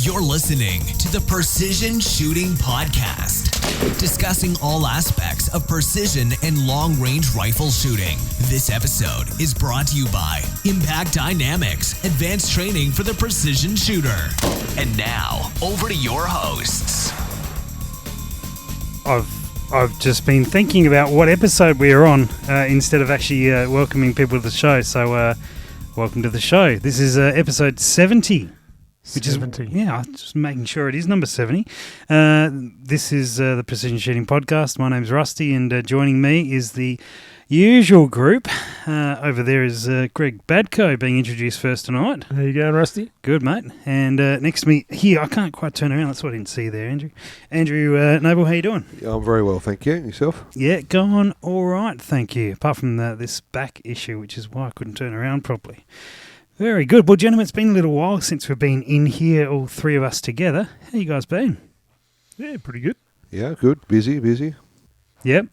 You're listening to the Precision Shooting Podcast, discussing all aspects of precision and long-range rifle shooting. This episode is brought to you by Impact Dynamics, advanced training for the precision shooter. And now, over to your hosts. I've just been thinking about what episode we are on instead of actually welcoming people to the show. So, welcome to the show. This is episode 70. Which 70. Just making sure it is number 70. This is the Precision Shooting Podcast. My name's Rusty, and joining me is the usual group. Over there is Greg Badco being introduced first tonight. How you going, Rusty? Good, mate. And next to me here, I can't quite turn around. That's what I didn't see there, Andrew. Andrew Noble, how you doing? I'm very well, thank you. Yourself? Yeah, going all right, thank you. Apart from this back issue, which is why I couldn't turn around properly. Very good. Well, gentlemen, it's been a little while since we've been in here, all three of us together. How you guys been? Yeah, pretty good. Yeah, good. Busy. Yep.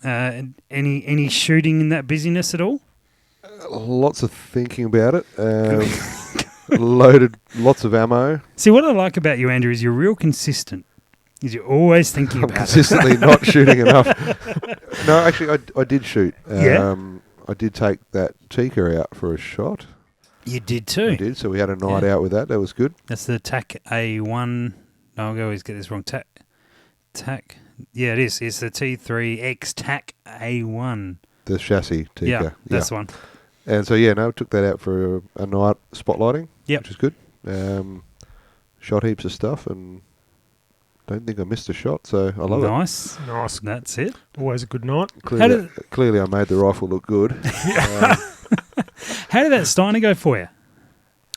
Any shooting in that busyness at all? Lots of thinking about it. Loaded lots of ammo. See, what I like about you, Andrew, is you're real consistent. Is you're always thinking I'm about consistently not shooting enough. No, actually, I did shoot. Yeah? I did take that Tikka out for a shot. You did too. I did, so we had a night out with that. That was good. That's the TAC A1. No, I always get this wrong. TAC. Yeah, it is. It's the T3X TAC A1. The chassis Tikka. Yeah, that's the one. And so, took that out for a night spotlighting, which is good. Shot heaps of stuff and don't think I missed a shot, so I love it. Nice. That's it. Always a good night. Clearly I made the rifle look good. How did that Steiner go for you?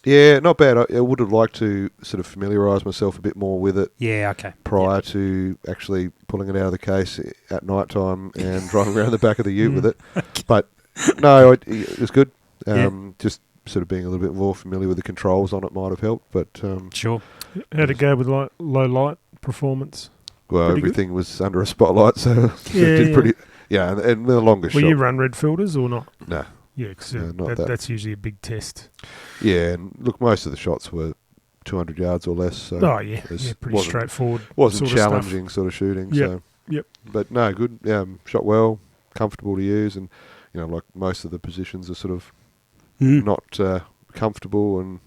Yeah, not bad. I would have liked to sort of familiarise myself a bit more with it. Yeah, okay. Prior to actually pulling it out of the case at night time and driving around the back of the ute with it. But no, it was good. Just sort of being a little bit more familiar with the controls on it might have helped. But sure. How'd it go with low light performance? Well, pretty everything was under a spotlight, so it did pretty. Yeah, and the longest shot. Will you run red filters or not? No. Yeah, because not that's usually a big test. Yeah, and look, most of the shots were 200 yards or less. So pretty straightforward. Wasn't sort challenging sort of shooting. Yep. So. But no, good. Shot well, comfortable to use, and like most of the positions are sort of not comfortable and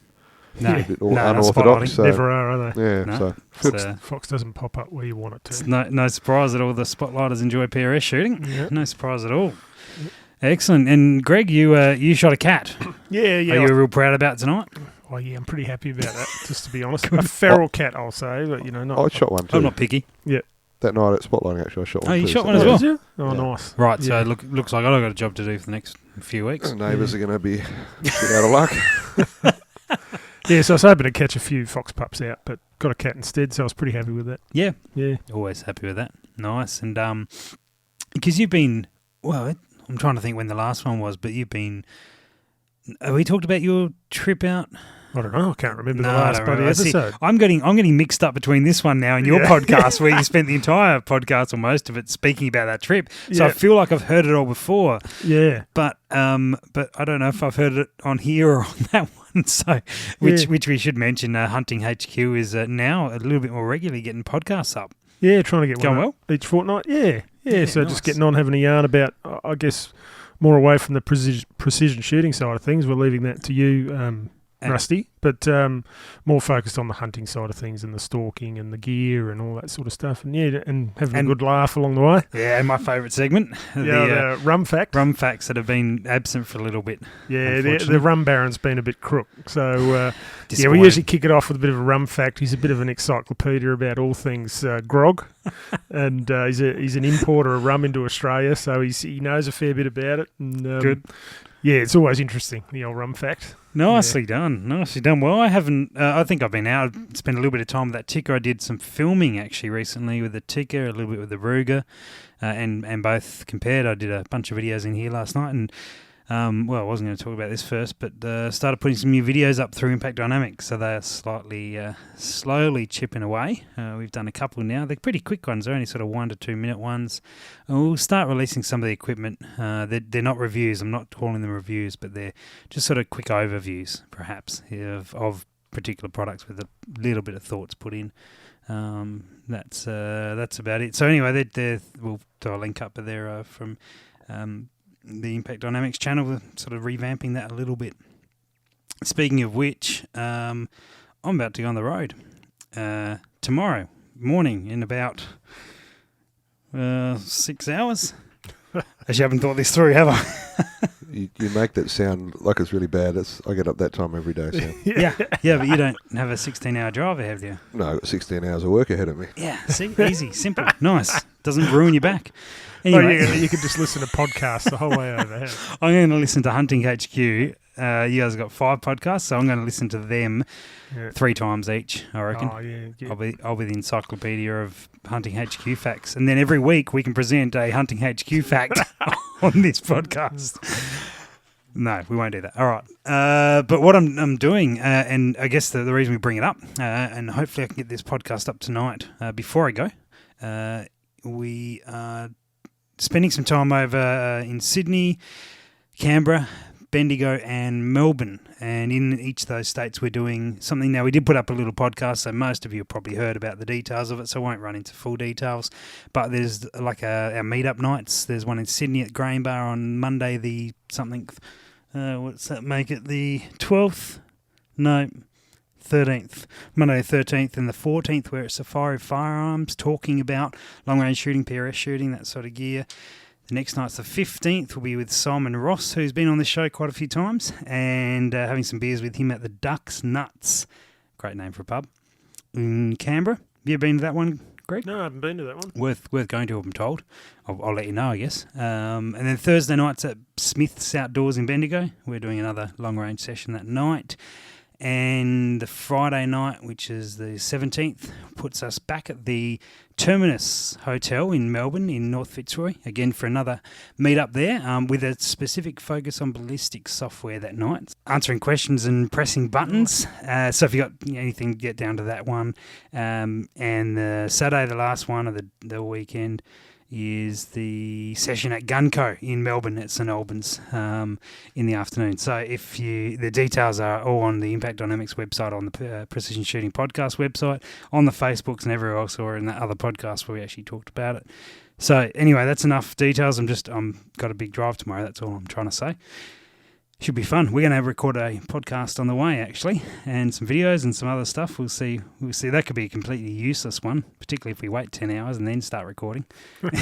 a bit unorthodox. So, never are they? Yeah. No, so Fox doesn't pop up where you want it to. It's no surprise that all the spotlighters enjoy PRS shooting. Yeah. No surprise at all. Excellent. And Greg, you shot a cat. Yeah. Are you real proud about tonight? Oh yeah, I'm pretty happy about that. Just to be honest, a feral cat, I'll say, but not. I shot one too. I'm not picky. Yeah. That night at Spotlighting, actually, I shot one. Oh, you too, shot one as well? Did you? Oh, nice. Right. So looks like I've got a job to do for the next few weeks. Neighbours are going to be a bit out of luck. Yeah, so I was hoping to catch a few fox pups out, but got a cat instead, so I was pretty happy with that. Yeah. Yeah. Always happy with that. Nice. And because you've been, I'm trying to think when the last one was, but you've been, have we talked about your trip out? I don't know. I can't remember the last bloody episode. I'm getting mixed up between this one now and your podcast where you spent the entire podcast or most of it speaking about that trip. So I feel like I've heard it all before. Yeah. But I don't know if I've heard it on here or on that one. So which we should mention, Hunting HQ is now a little bit more regularly getting podcasts up. Yeah, trying to get going one well each fortnight. Yeah. So nice. Just getting on, having a yarn about, I guess, more away from the precision shooting side of things. We're leaving that to you, Rusty, but more focused on the hunting side of things and the stalking and the gear and all that sort of stuff. And and having a good laugh along the way. Yeah, and my favourite segment. The rum facts. Rum facts that have been absent for a little bit. Yeah, the rum baron's been a bit crook. So, we usually kick it off with a bit of a rum fact. He's a bit of an encyclopedia about all things grog. And he's an importer of rum into Australia, so he knows a fair bit about it. And, good. Yeah, it's always interesting, the old rum fact. Nicely done. Well, I haven't. I think I've been out, spent a little bit of time with that Tikka. I did some filming actually recently with the Tikka, a little bit with the Ruger, and both compared. I did a bunch of videos in here last night, and I wasn't going to talk about this first, but started putting some new videos up through Impact Dynamics, so they are slowly chipping away. We've done a couple now. They're pretty quick ones. They're only sort of 1 to 2 minute ones. And we'll start releasing some of the equipment. They're not reviews. I'm not calling them reviews, but they're just sort of quick overviews, perhaps, of particular products with a little bit of thoughts put in. That's about it. So anyway, we'll throw a link up there from the Impact Dynamics channel. We're sort of revamping that a little bit. Speaking of which, I'm about to go on the road tomorrow morning in about 6 hours. Actually, I haven't thought this through, have I? You make that sound like it's really bad. I get up that time every day. So. yeah, but you don't have a 16-hour drive ahead of you. No, I've got 16 hours of work ahead of me. Yeah, see? Easy, simple, nice. Doesn't ruin your back. Anyway. You could just listen to podcasts the whole way over here. I'm going to listen to Hunting HQ. You guys have got 5 podcasts, so I'm going to listen to them 3 times each, I reckon. Oh, yeah. I'll be the encyclopedia of Hunting HQ facts. And then every week we can present a Hunting HQ fact on this podcast. No, we won't do that. All right. But what I'm doing, and I guess the reason we bring it up, and hopefully I can get this podcast up tonight before I go, we are spending some time over in Sydney, Canberra, Bendigo and Melbourne. And in each of those states we're doing something. Now, we did put up a little podcast, so most of you have probably heard about the details of it, so I won't run into full details. But there's like our meetup nights. There's one in Sydney at Grain Bar on Monday the something, what's that make it, the 12th? No, 13th. Monday the 13th and the 14th, where it's Safari Firearms, talking about long-range shooting, PRS shooting, that sort of gear. The next night's the 15th. We'll be with Simon Ross, who's been on this show quite a few times, and having some beers with him at the Ducks Nuts. Great name for a pub. In Canberra. Have you ever been to that one, Greg? No, I haven't been to that one. Worth going to, I'm told. I'll let you know, I guess. And then Thursday night's at Smith's Outdoors in Bendigo. We're doing another long-range session that night. And the Friday night, which is the 17th, puts us back at the Terminus Hotel in Melbourne in North Fitzroy, again for another meet-up there, with a specific focus on ballistic software that night, answering questions and pressing buttons. So if you got anything, get down to that one. And the Saturday, the last one of the weekend, is the session at Gunco in Melbourne at St Albans in the afternoon. So the details are all on the Impact Dynamics website, on the Precision Shooting Podcast website, on the Facebooks and everywhere else, or in the other podcast where we actually talked about it. So anyway, that's enough details. I'm got a big drive tomorrow. That's all I'm trying to say. Should be fun. We're going to record a podcast on the way, actually, and some videos and some other stuff. We'll see. That could be a completely useless one, particularly if we wait 10 hours and then start recording. I'm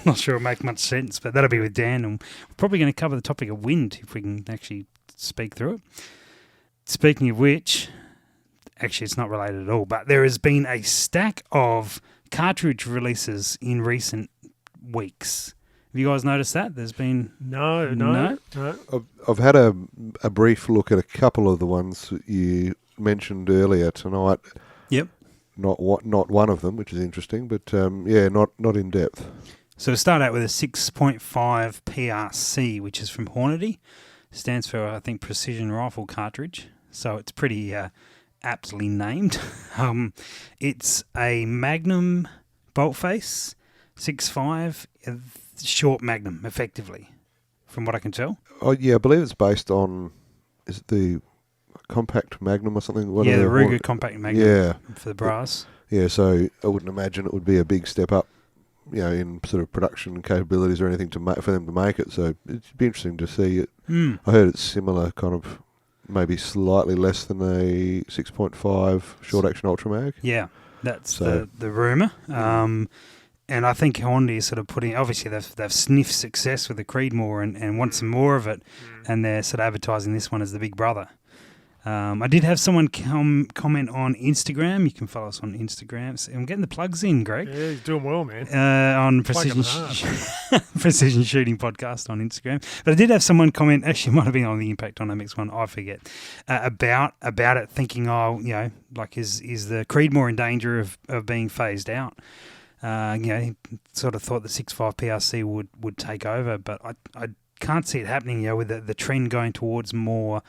not sure it'll make much sense, but that'll be with Dan, and we're probably going to cover the topic of wind if we can actually speak through it. Speaking of which, actually it's not related at all, but there has been a stack of cartridge releases in recent weeks. Have you guys noticed that? There's been... No. I've had a brief look at a couple of the ones you mentioned earlier tonight. Yep. Not one of them, which is interesting, but not in depth. So we'll start out with a 6.5 PRC, which is from Hornady. Stands for, I think, Precision Rifle Cartridge. So it's pretty aptly named. It's a Magnum bolt face, 6.5, short Magnum, effectively, from what I can tell. Oh, yeah, I believe it's based on, is it the Compact Magnum or something? The Ruger Compact Magnum for the brass. Yeah, so I wouldn't imagine it would be a big step up, in sort of production capabilities or anything for them to make it. So it'd be interesting to see it. I heard it's similar, kind of maybe slightly less than a 6.5 short action ultra mag. Yeah, that's the rumour. And I think Hornady is sort of putting, obviously they've sniffed success with the Creedmoor and want some more of it, and they're sort of advertising this one as the big brother. I did have someone comment on Instagram. You can follow us on Instagram. So I'm getting the plugs in, Greg. Yeah, he's doing well, man. On Precision Shooting Podcast on Instagram. But I did have someone comment, actually it might have been on the Impact Dynamics one, I forget, about it, thinking, is the Creedmoor in danger of being phased out? He sort of thought the 6.5 PRC would take over, but I can't see it happening, with the trend going towards more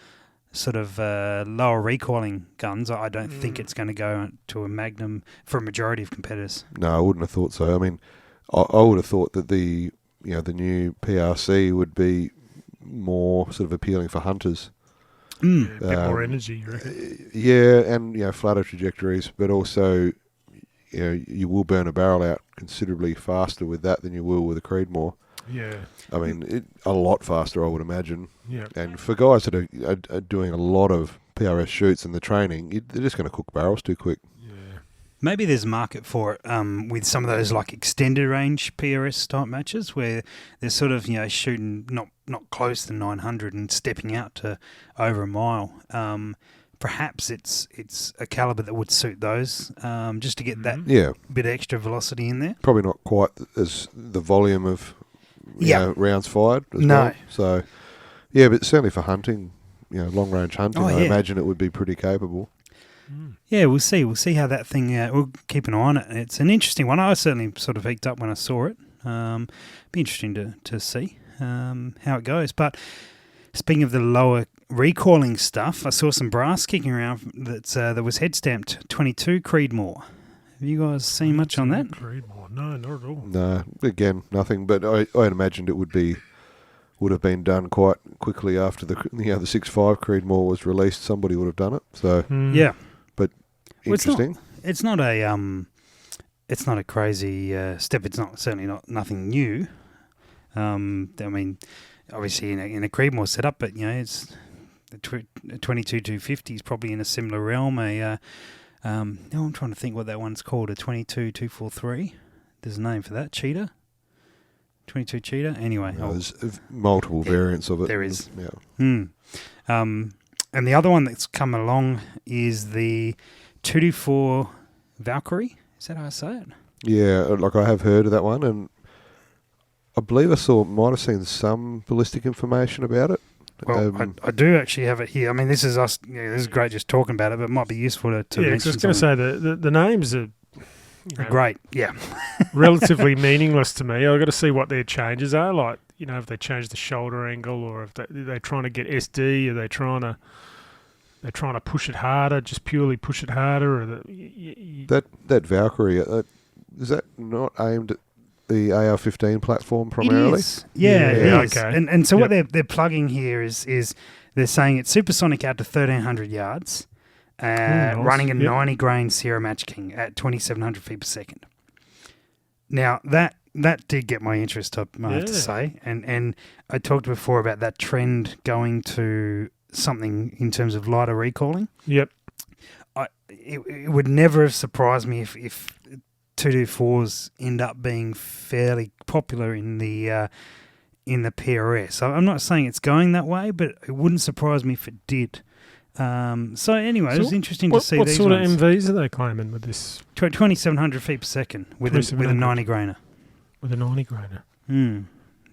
sort of lower recoiling guns. I don't think it's going to go to a Magnum for a majority of competitors. No, I wouldn't have thought so. I mean, I would have thought that the new PRC would be more sort of appealing for hunters. Mm. A bit more Um, energy, you reckon? Yeah, and flatter trajectories, but also you will burn a barrel out considerably faster with that than you will with a Creedmoor. Yeah. I mean, a lot faster, I would imagine. Yeah. And for guys that are doing a lot of PRS shoots in the training, they're just going to cook barrels too quick. Yeah. Maybe there's a market for it with some of those like extended range PRS type matches where they're sort of shooting not close to 900 and stepping out to over a mile. Perhaps it's a caliber that would suit those just to get that Yeah, bit of extra velocity in there. probably not quite as the volume of Yeah. rounds fired as No. well. So, yeah, but certainly for hunting, long range hunting, Oh, I yeah. imagine it would be pretty capable. Yeah, we'll see. We'll see how that thing. We'll keep an eye on it. It's an interesting one. I certainly sort of eked up when I saw it. Be interesting to see how it goes. But speaking of the lower recoiling stuff, I saw some brass kicking around that was head stamped 22 Creedmoor. Have you guys seen much on that? Creedmoor. No, not at all. No, again, nothing. But I had imagined it would have been done quite quickly after the 6.5 Creedmoor was released. Somebody would have done it. So Yeah. Well, interesting. It's not a crazy step. It's certainly not nothing new. I mean, obviously in a Creedmoor setup, but it's the 22 250 is probably in a similar realm. I'm trying to think what that one's called. A 22 243. There's a name for that. Cheetah. 22 Cheetah. Anyway, There's multiple variants of it. there is. Yeah. And the other one that's come along is the 224 Valkyrie. Is that how I say it? Yeah, like I have heard of that one, and I believe might have seen some ballistic information about it. Well, I do actually have it here. I mean, this is us. Yeah, this is great just talking about it, but it might be useful to Yeah, 'cause I mention. was going to say the names are Great, yeah. relatively meaningless to me. I've got to see what their changes are. Like, if they change the shoulder angle, or if they're trying to get SD, or they're trying to push it harder, just purely push it harder, or That Valkyrie, is that not aimed at the AR-15 platform primarily? It is. Yeah, it Yeah, is. okay. And so what they're plugging here is they're saying it's supersonic out to 1,300 yards, nice. running a Yep. 90 grain Sierra Match King at 2,700 feet per second. Now, that did get my interest, I have to Yeah. say. And I talked before about that trend going to something in terms of lighter recoiling. Yep. It would never have surprised me if 224s end up being fairly popular in the PRS. I'm not saying it's going that way, but it wouldn't surprise me if it did. So anyway, it was interesting to see what these sort ones. of MVs are they claiming with this? 2,700 feet per second with a 2,700. 90 grainer. With a 90 grainer.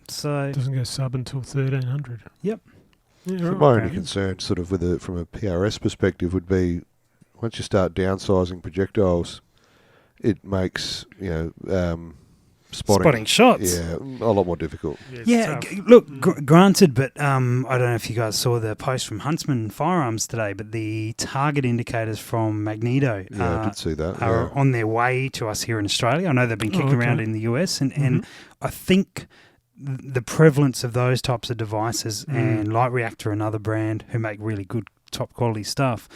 So It doesn't go sub until 1,300. Yep. Yeah, So right. my only concern, sort of from a PRS perspective, would be once you start downsizing projectiles, it makes spotting shots. a lot more difficult. It's Yeah, tough. look, granted, but I don't know if you guys saw the post from Huntsman Firearms today, but the target indicators from Magneto Yeah, I did see that. are Yeah. on their way to us here in Australia. I know they've been kicking okay. around in the US, and I think the prevalence of those types of devices and Light Reactor, another brand who make really good top quality stuff,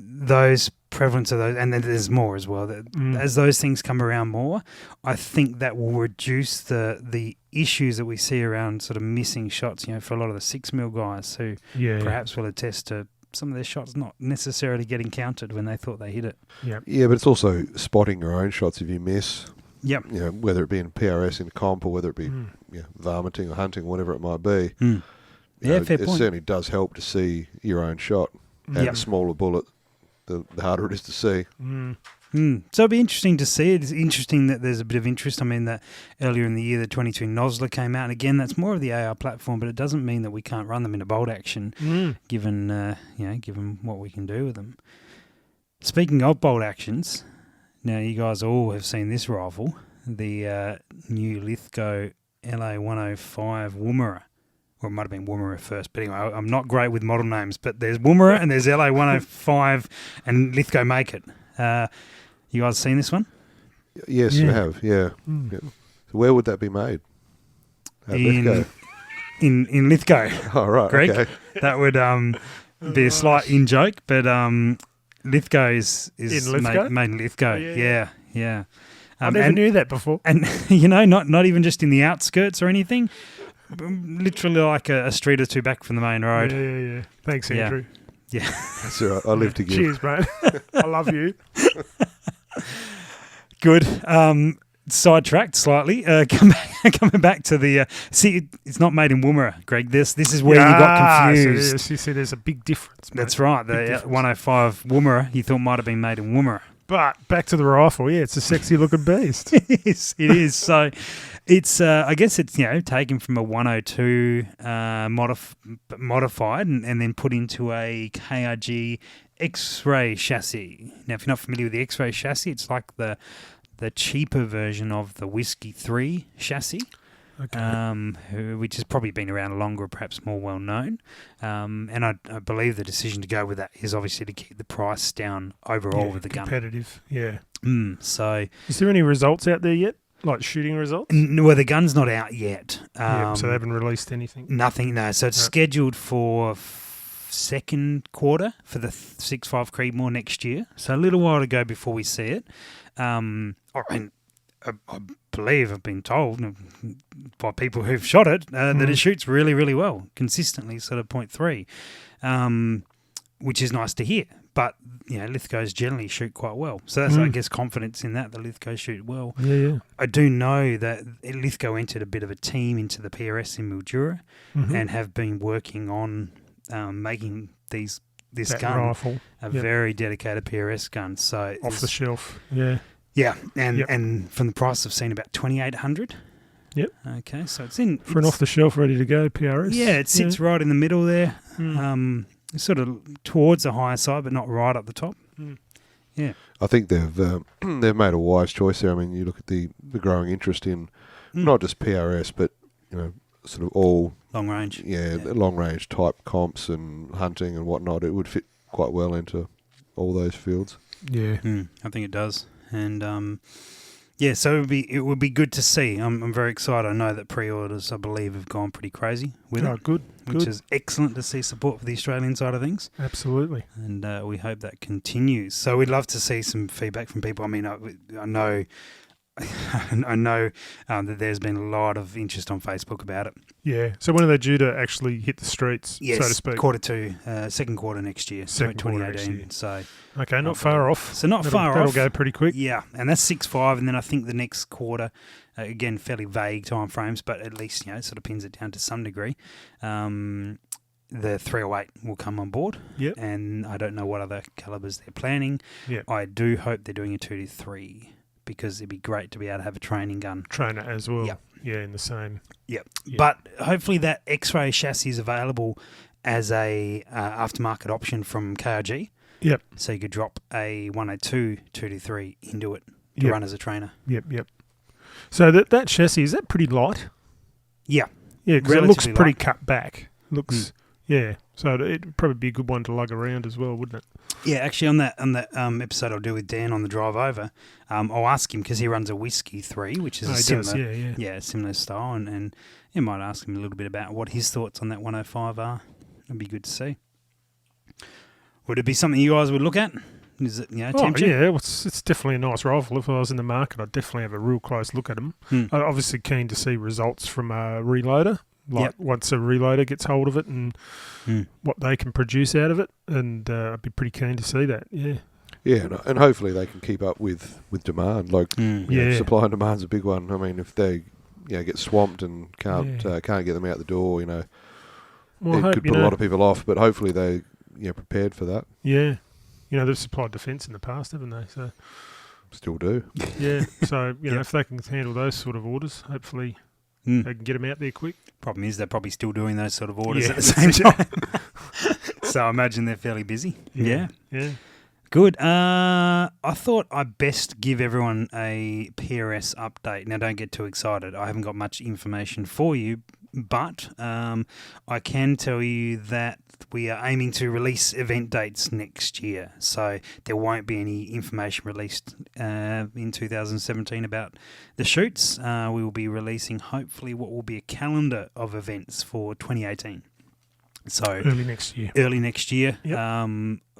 those prevalence of those, and then there's more as well. As those things come around more, I think that will reduce the issues that we see around sort of missing shots. For a lot of the 6mm guys who perhaps will attest to some of their shots not necessarily getting counted when they thought they hit it. Yeah, but it's also spotting your own shots if you miss. Yep. Whether it be in PRS, in comp, or whether it be varminting or hunting, whatever it might be. Yeah, fair it point. certainly does help to see your own shot. And Yep. the smaller bullet, the harder it is to see. So it'll be interesting to see. It's interesting that there's a bit of interest. I mean, that earlier in the year, the 22 Nosler came out. And again, that's more of the AR platform, but it doesn't mean that we can't run them in a bolt action, given given what we can do with them. Speaking of bolt actions, now you guys all have seen this rifle, the new Lithgow LA105 Woomera. Or it might have been Woomera first, but anyway, I'm not great with model names, but there's Woomera and there's LA105 and Lithgow make it. You guys seen this one? Yes, Yeah. you have. Yeah. Yeah. So where would that be made? At In Lithgow. in Lithgow. Oh, right. Greg, Okay. that would be a slight in joke, but Lithgow is In Lithgow? made in Lithgow. Yeah. Yeah. I never knew that before. And not even just in the outskirts or anything, literally like a street or two back from the main road. Yeah. Thanks, Yeah. Andrew. Yeah. That's all right. I live to give. Cheers, mate. I love you. Good. Sidetracked slightly. Coming back to the see, it's not made in Woomera, Greg. This is where you got confused. So you see, there's a big difference. Mate. That's right. Big The difference. 105 Woomera you thought might have been made in Woomera. But back to the rifle. Yeah, it's a sexy looking beast. It is. So it's I guess it's taken from a 102 modified and then put into a KRG X-ray chassis. Now, if you're not familiar with the X-ray chassis, it's like the cheaper version of the Whiskey 3 chassis. Okay. Which has probably been around longer, perhaps more well known. And I believe the decision to go with that is obviously to keep the price down overall with the gun. Competitive. Yeah. So, Is there any results out there yet? Like shooting results? well, the gun's not out yet. Yeah, so they haven't released anything. Nothing, no. So it's scheduled for second quarter for the 6.5 Creedmoor next year. So a little while to go before we see it. I believe I've been told by people who've shot it that it shoots really, really well, consistently, sort of 0.3, which is nice to hear. But Lithgows generally shoot quite well, so that's I guess confidence in that the Lithgows shoot well. Yeah. I do know that Lithgow entered a bit of a team into the PRS in Mildura and have been working on making this That gun rifle. a very dedicated PRS gun. So Off the shelf. Yeah. yeah, and from the price I've seen about 2,800. Yep. Okay, so it's in For an off the shelf, ready to go PRS. Yeah, it sits right in the middle there, sort of towards the higher side, but not right up the top. Yeah, I think they've made a wise choice there. I mean, you look at the growing interest in not just PRS, but sort of all long range. long range type comps and hunting and whatnot. It would fit quite well into all those fields. Yeah. I think it does, and so it would be good to see. I'm very excited. I know that pre-orders, I believe, have gone pretty crazy with it. Good. Which is excellent to see support for the Australian side of things. Absolutely. And we hope that continues. So we'd love to see some feedback from people. I mean, I know that there's been a lot of interest on Facebook about it. Yeah. So when are they due to actually hit the streets, Yes, so to speak? second quarter next year, Second quarter next 2018. year. So Okay, not far off. So not far That'll off. go pretty quick. Yeah, and that's 6.5, and then I think the next quarter, again, fairly vague timeframes, but at least sort of pins it down to some degree. The 308 will come on board. Yep. And I don't know what other calibers they're planning. Yep. I do hope they're doing a 2-3 because it'd be great to be able to have a training gun. Trainer as well. Yep. Yeah, in the same. Yep. Yeah. But hopefully that X-ray chassis is available as a aftermarket option from KRG. Yep. So you could drop a 102 2-3 into it to run as a trainer. Yep. So that chassis, is that pretty light? Yeah. Yeah, because it looks Relatively pretty light. cut back. Looks, yeah. So it'd probably be a good one to lug around as well, wouldn't it? Yeah, actually, on that episode I'll do with Dan on the drive over, I'll ask him because he runs a Whiskey 3, which is similar style, and you might ask him a little bit about what his thoughts on that 105 are. It'd be good to see. Would it be something you guys would look at? Is it tempt you? Yeah, it's definitely a nice rifle. If I was in the market, I'd definitely have a real close look at them. I'm obviously keen to see results from a reloader. Once a reloader gets hold of it and what they can produce out of it, and I'd be pretty keen to see that. Yeah. Yeah, and hopefully they can keep up with demand. Like, supply and demand's a big one. I mean, if they get swamped and can't get them out the door, it could put a lot of people off. But hopefully they prepared for that. Yeah, they've supplied defence in the past, haven't they? So still do. Yeah. So if they can handle those sort of orders, hopefully they can get them out there quick. Problem is they're probably still doing those sort of orders at the same time. So I imagine they're fairly busy. Yeah. Good. I thought I'd best give everyone a PRS update. Now, don't get too excited. I haven't got much information for you but I can tell you that we are aiming to release event dates next year. So there won't be any information released in 2017 about the shoots. We will be releasing hopefully what will be a calendar of events for 2018. So Early next year. Yep.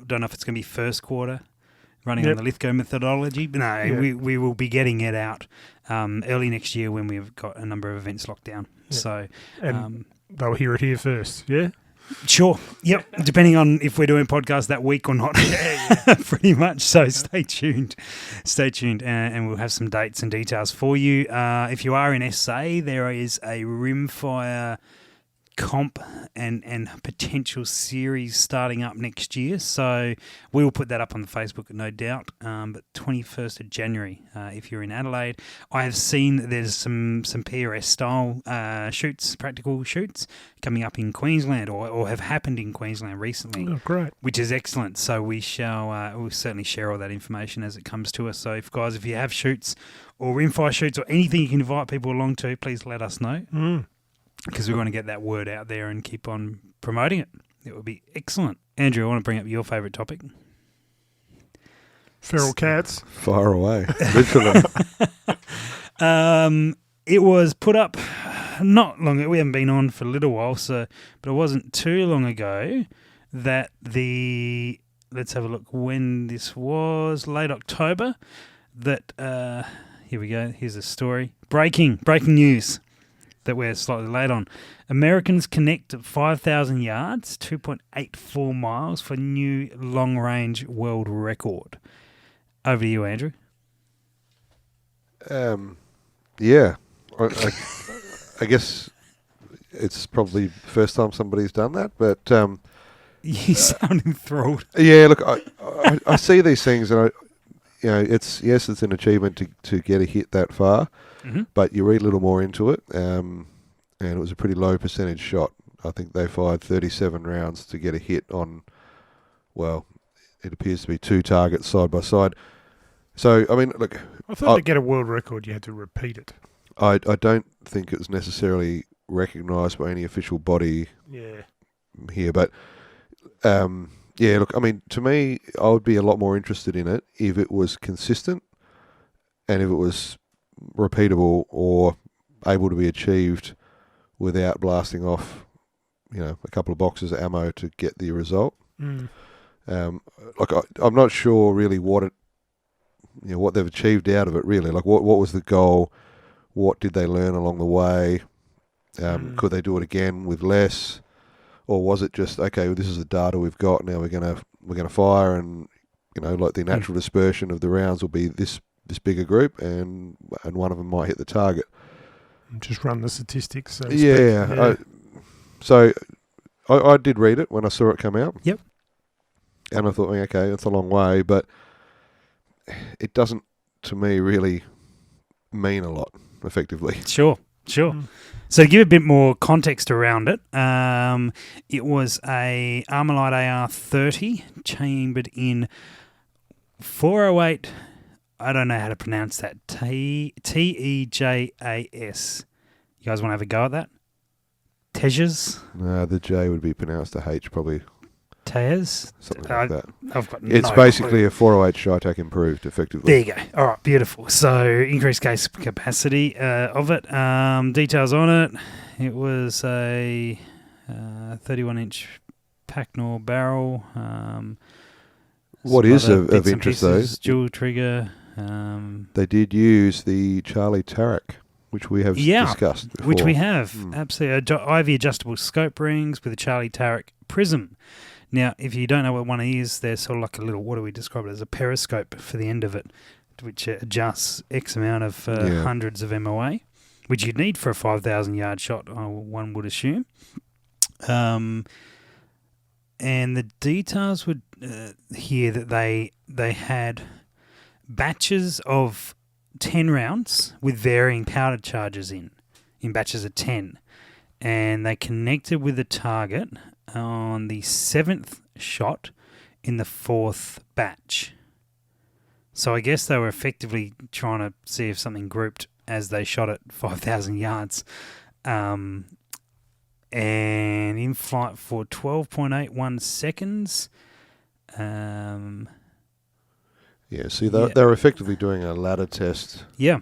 Don't know if it's going to be first quarter, running on the Lithgow methodology. But no, we will be getting it out early next year when we've got a number of events locked down. Yep. So they'll hear it here first, yeah? Sure. Yep. Depending on if we're doing podcasts that week or not. Pretty much. So stay tuned. And we'll have some dates and details for you. If you are in SA, there is a Rimfire comp and potential series starting up next year, so we will put that up on the Facebook, no doubt. But 21st of January, if you're in Adelaide, I have seen that there's some PRS style shoots, practical shoots, coming up in Queensland or have happened in Queensland recently. Oh, great. Which is excellent. So we shall we'll certainly share all that information as it comes to us. So if you have shoots or Rimfire shoots or anything you can invite people along to, please let us know. Because we want to get that word out there and keep on promoting it. It would be excellent. Andrew, I want to bring up your favourite topic. Feral cats. Fire away. Literally. It was put up not long ago. We haven't been on for a little while, but it wasn't too long ago that let's have a look when this was, late October, that, here we go, here's a story. Breaking news that we're slightly late on. Americans connect 5,000 yards, 2.84 miles for new long-range world record. Over to you, Andrew. Yeah. I guess it's probably the first time somebody's done that, but... you sound enthralled. Yeah, look, I see these things and it's an achievement to get a hit that far. Mm-hmm. But you read a little more into it, and it was a pretty low percentage shot. I think they fired 37 rounds to get a hit on, well, it appears to be 2 targets side by side. So, I mean, look... I thought to get a world record you had to repeat it. I don't think it was necessarily recognised by any official body here, but... yeah, look, I mean, to me, I would be a lot more interested in it if it was consistent and if it was repeatable or able to be achieved without blasting off, a couple of boxes of ammo to get the result. I'm not sure really what they've achieved out of it. Really, like what was the goal? What did they learn along the way? Could they do it again with less, or was it just okay? Well, this is the data we've got. Now we're gonna fire, and like the natural dispersion of the rounds will be this bigger group, and one of them might hit the target. Just run the statistics. So to speak. So I did read it when I saw it come out. Yep. And I thought, okay, it's a long way, but it doesn't, to me, really mean a lot, effectively. Sure. So to give a bit more context around it, it was a Armalite AR-30 chambered in 408. I don't know how to pronounce that. Tejas. You guys want to have a go at that? Tejas? No, the J would be pronounced a H, probably. Tejas? Something like that. I've got It's no basically clue. a 408 Shytac improved, effectively. There you go. All right, beautiful. So increased case capacity of it. Details on it. It was a 31-inch Packnor barrel. What is of interest, though? Dual trigger. They did use the Charlie Tarak, which we have discussed before. Which we have, absolutely. Ivy adjustable scope rings with a Charlie Tarak prism. Now, if you don't know what one is, there's sort of like a little, what do we describe it as, a periscope for the end of it, which adjusts X amount of hundreds of MOA, which you'd need for a 5,000-yard shot, one would assume. And the details would here that they had batches of 10 rounds with varying powder charges in batches of 10. And they connected with the target on the 7th shot in the 4th batch. So I guess they were effectively trying to see if something grouped as they shot at 5,000 yards. and in flight for 12.81 seconds. See, they're effectively doing a ladder test. Yeah.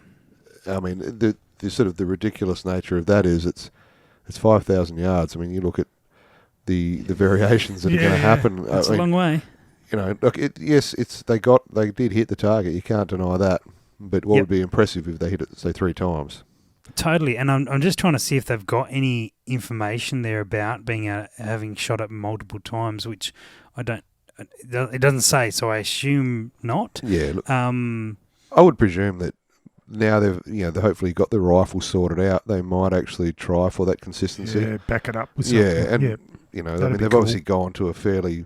I mean, the sort of the ridiculous nature of that is it's 5,000 yards. I mean, you look at the variations that are going to happen. That's a long way. You know, look, they did hit the target. You can't deny that. But what would be impressive if they hit it, say, 3 times? Totally, and I'm just trying to see if they've got any information there about having shot it multiple times, which I don't. It doesn't say, so I assume not. Yeah, look, I would presume that now they've hopefully got the rifle sorted out. They might actually try for that consistency. Yeah, back it up with something. Yeah, and they've obviously gone to a fairly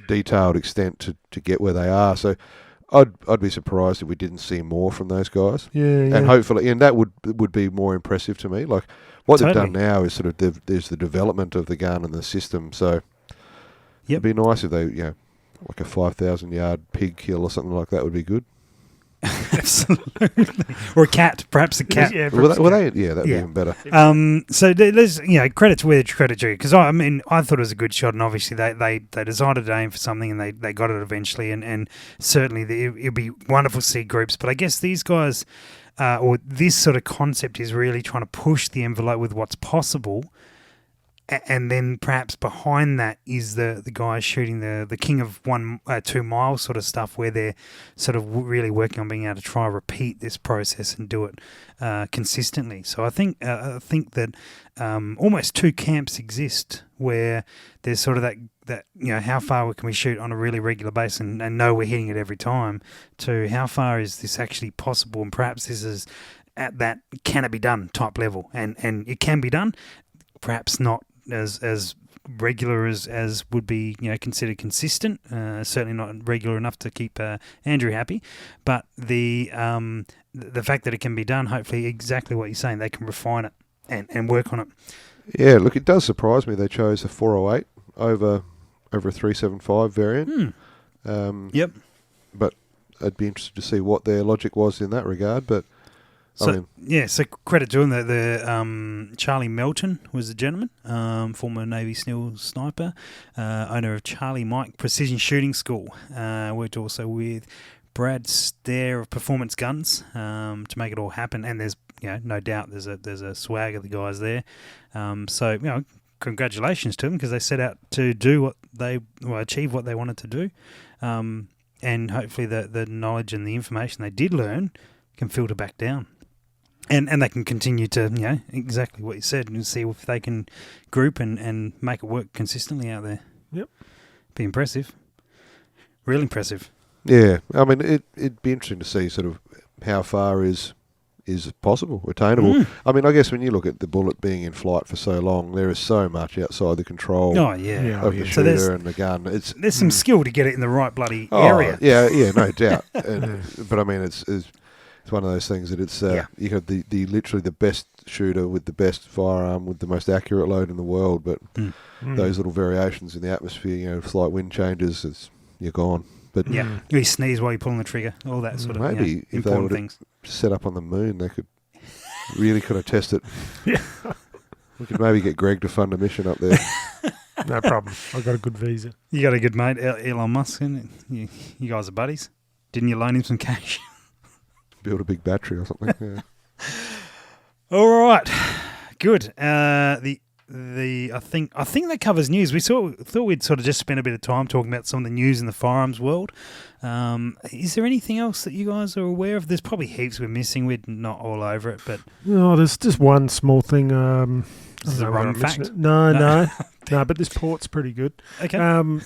detailed extent to get where they are. So I'd be surprised if we didn't see more from those guys. Yeah. And hopefully, and that would be more impressive to me. Like what they've done now is sort of there's the development of the gun and the system. So it'd be nice if they, like a 5,000 yard pig kill or something like that would be good. Absolutely. Or a cat, perhaps a cat. That'd be even better. So there's credit to where credit due, because I thought it was a good shot, and obviously they decided to aim for something and they got it eventually, and certainly it'd be wonderful to see groups. But I guess these guys, or this sort of concept, is really trying to push the envelope with what's possible. And then perhaps behind that is the guys shooting the king of 2 miles sort of stuff, where they're sort of really working on being able to try and repeat this process and do it consistently. So I think that almost 2 camps exist where there's sort of that how far can we shoot on a really regular basis and know we're hitting it every time, to how far is this actually possible, and perhaps this is at that can it be done type level, and it can be done, perhaps not as regular as would be considered consistent, certainly not regular enough to keep Andrew happy, but the fact that it can be done, hopefully exactly what you're saying, they can refine it and work on it. Yeah, look, it does surprise me they chose a 408 over a 375 variant. Yep. But I'd be interested to see what their logic was in that regard, but so credit to him. The Charlie Melton was the gentleman, former Navy SEAL sniper, owner of Charlie Mike Precision Shooting School. Worked also with Brad Stair of Performance Guns to make it all happen. And there's no doubt there's a swag of the guys there. So congratulations to them, because they set out to do achieve what they wanted to do, and hopefully the knowledge and the information they did learn can filter back down. And they can continue to, exactly what you said, and see if they can group and make it work consistently out there. Yep. Be impressive. Really impressive. Yeah. I mean, it'd be interesting to see sort of how far is possible, attainable. I mean, I guess when you look at the bullet being in flight for so long, there is so much outside the control of the shooter and the gun. There's some skill to get it in the right bloody area. Yeah, no doubt. But I mean, it's one of those things that it's you have the literally the best shooter with the best firearm with the most accurate load in the world, but those little variations in the atmosphere, slight wind changes, you're gone. But you sneeze while you're pulling the trigger, all that sort of maybe if they important were things. Set up on the moon, they could really kind of test it. Yeah, we could maybe get Greg to fund a mission up there. No problem. I got a good visa. You got a good mate, Elon Musk, and you guys are buddies. Didn't you loan him some cash? Build a big battery or something. Yeah. All right, good. I think that covers news. We thought we'd sort of just spend a bit of time talking about some of the news in the firearms world. Is there anything else that you guys are aware of? There's probably heaps we're missing. We're not all over it, but there's just one small thing. This is a wrong fact. No, but this port's pretty good. Okay. AB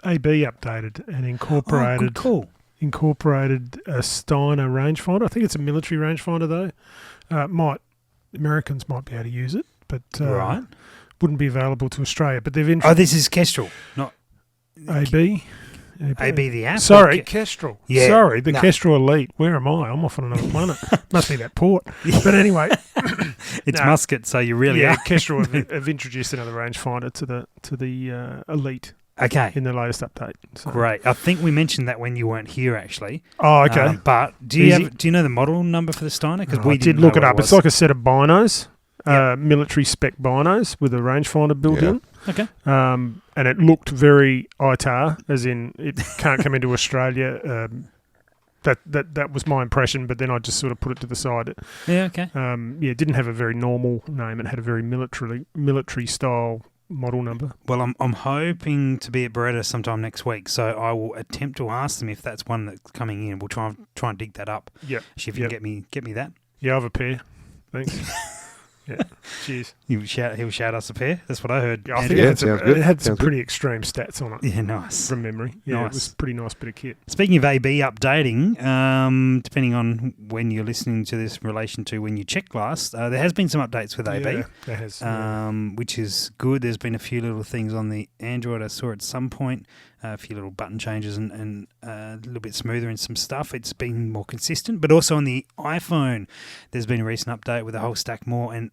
updated and incorporated. Oh, good call. Incorporated a Steiner rangefinder. I think it's a military rangefinder though. Americans might be able to use it, but wouldn't be available to Australia. But they've this is Kestrel, not AB. AB the app. Sorry, Kestrel. Yeah. Sorry, the Kestrel Elite. Where am I? I'm off on another planet. Must be that port. But anyway, it's Muscat, so you really are. Kestrel have introduced another rangefinder to the Elite. Okay. In the latest update. So. Great. I think we mentioned that when you weren't here, actually. Oh, okay. But do you know the model number for the Steiner? Because I did look it up. It's like a set of binos. military spec binos with a rangefinder built Yeah. in. Okay. And it looked very ITAR, as in it can't come into Australia. That was my impression, but then I just sort of put it to the side. Yeah. Okay. It didn't have a very normal name. It had a very military style model number. Well, I'm hoping to be at Beretta sometime next week, so I will attempt to ask them if that's one that's coming in. We'll try and dig that up. Yeah. See if you can get me that. Yeah, I have a pair. Thanks. Yeah. Cheers. He'll shout us a pair. That's what I heard. Yeah, I Andrew. think Yeah, sounds good. it had some Sounds good. pretty extreme stats on it Yeah, nice. from memory. Yeah, Nice. it was a pretty nice bit of kit. Speaking of AB updating, depending on when you're listening to this in relation to when you checked last, there has been some updates with AB. Yeah, there has. Which is good. There's been a few little things on the Android I saw at some point, a few little button changes and a little bit smoother in some stuff. It's been more consistent, but also on the iPhone, there's been a recent update with a whole stack more. And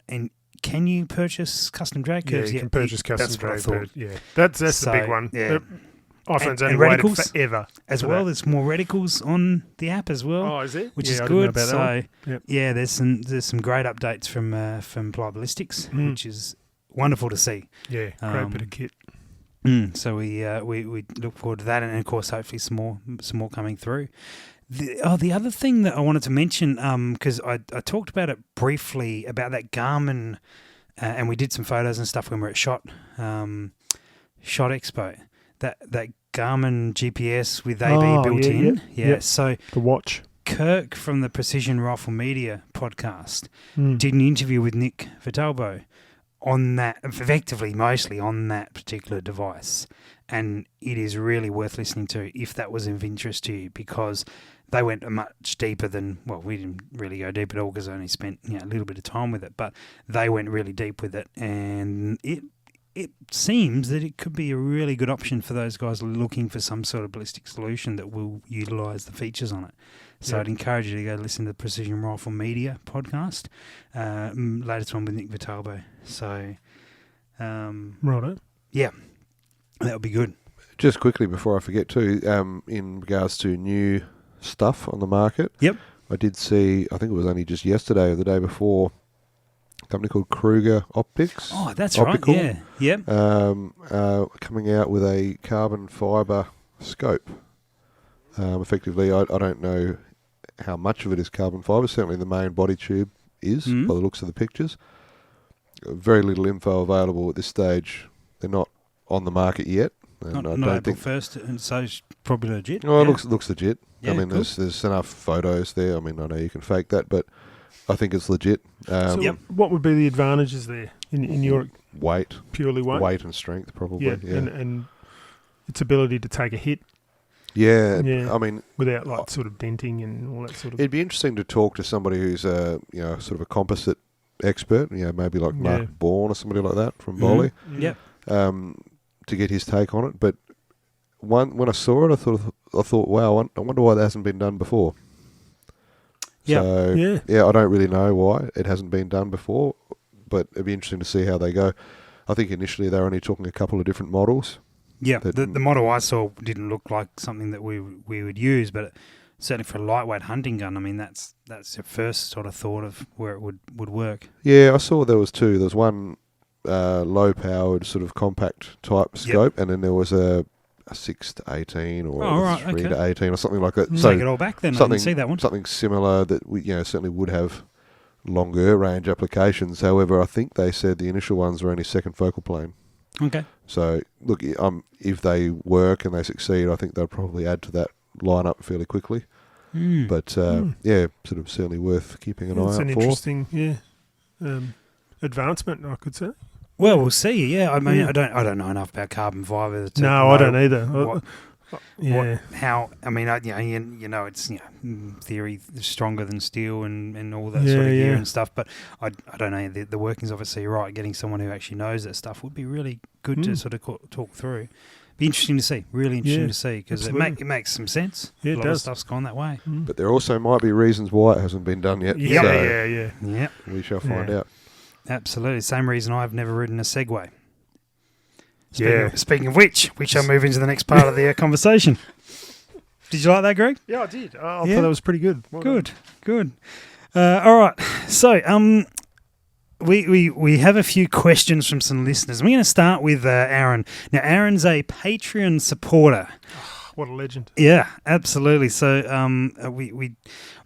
can you purchase custom drag Yeah, curves? you can purchase custom that's what I drag. thought. Yeah, that's So, the big one. yeah. iPhone's And only waited reticles forever. As for well, that. there's more reticles on the app as well. Oh, is it? Which Yeah, is I didn't know good. about that So one. Yep. yeah, there's some great updates from Ply Ballistics, which is wonderful to see. Yeah, great bit of kit. So we look forward to that, and of course, hopefully some more coming through. The other thing that I wanted to mention, because I talked about it briefly about that Garmin, and we did some photos and stuff when we were at Shot Expo. That Garmin GPS with AB built in. Yeah. So The watch. Kirk from the Precision Rifle Media podcast did an interview with Nick Vitalbo on that, effectively mostly on that particular device, and it is really worth listening to if that was of interest to you, because they went much deeper than, well, we didn't really go deep at all because I only spent a little bit of time with it, but they went really deep with it, and it seems that it could be a really good option for those guys looking for some sort of ballistic solution that will utilise the features on it. So I'd encourage you to go listen to the Precision Rifle Media podcast, latest one with Nick Vitalbo. So, Righto. yeah, that would be good. Just quickly before I forget too, in regards to new stuff on the market. Yep. I did see, I think it was only just yesterday or the day before, a company called Kruger Optics. Oh, that's Optical, right. Yeah. Yep. Coming out with a carbon fibre scope. Effectively, I don't know how much of it is carbon fibre. Certainly the main body tube is, by the looks of the pictures. Very little info available at this stage. They're not on the market yet. And Not April 1st, and so it's probably legit. Well, it looks legit. Yeah, I mean, cool. there's enough photos there. I mean, I know you can fake that, but I think it's legit. So what would be the advantages there in your Weight, purely weight? and strength, probably. Yeah, Yeah, and its ability to take a hit yeah. Yeah. I mean, without like sort of denting and all that sort of. it'd be interesting to talk to somebody who's sort of a composite expert. Marby like Mark Yeah. Bourne or somebody like that from Mhm. Bali. Yep. To get his take on it. But when I saw it, I thought, wow, I wonder why that hasn't been done before. Yeah. So, Yeah. I don't really know why it hasn't been done before, but it'd be interesting to see how they go. I think initially they were only talking a couple of different models. Yeah, That- the model I saw didn't look like something that we would use, but certainly for a lightweight hunting gun, I mean, that's your first sort of thought of where it would work. Yeah, I saw there was two. There was one low-powered sort of compact type scope, and then there was a 6 to 18 or Oh, a right, 3 okay. to 18 or something like that. Take it all back then. I didn't see that one. Something similar that we certainly would have longer range applications. However, I think they said the initial ones were only second focal plane. Okay. So look, if they work and they succeed, I think they'll probably add to that lineup fairly quickly. But yeah, sort of certainly worth keeping an eye It's out an for. interesting advancement, I could say. Well, we'll see. Yeah, I mean, Yeah. I don't know enough about carbon fibre. To No, I don't either. It's in theory stronger than steel and all that Yeah, sort of gear yeah. and stuff. But I don't know the workings. Obviously, you're right. Getting someone who actually knows that stuff would be really good to sort of talk through. Be interesting to see. Really interesting Yeah, to see because it absolutely. makes some sense. Yeah, it a lot does. of stuff's gone that way. But there also might be reasons why it hasn't been done yet. Yeah, So yeah. Yeah, we shall find Yeah. out. absolutely. Same reason I've never ridden a Segway. Yeah. Speaking of which, we shall move into the next part of the conversation. Did you like that, Greg? Yeah, I did. I Yeah. thought that was pretty good. Well done. Good. All right. So, we have a few questions from some listeners. We're going to start with Aaron. Now, Aaron's a Patreon supporter. What a legend. Yeah, absolutely. So we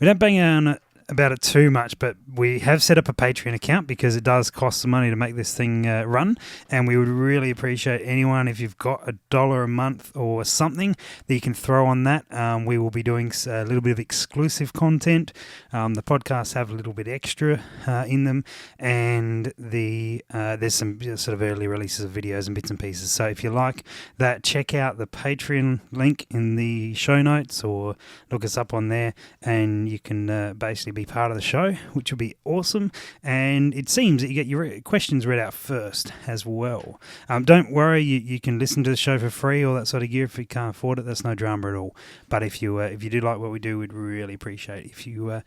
don't bang on it about it too much, but we have set up a Patreon account because it does cost some money to make this thing run, and we would really appreciate anyone, if you've got $1 a month or something that you can throw on that. We will be doing a little bit of exclusive content. The podcasts have a little bit extra in them, and there's some sort of early releases of videos and bits and pieces. So if you like that, check out the Patreon link in the show notes or look us up on there, and you can basically be part of the show, which will be awesome. And it seems that you get your questions read out first as well. Don't worry, you can listen to the show for free, all that sort of gear. If you can't afford it, that's no drama at all. But if you do like what we do, we'd really appreciate it if you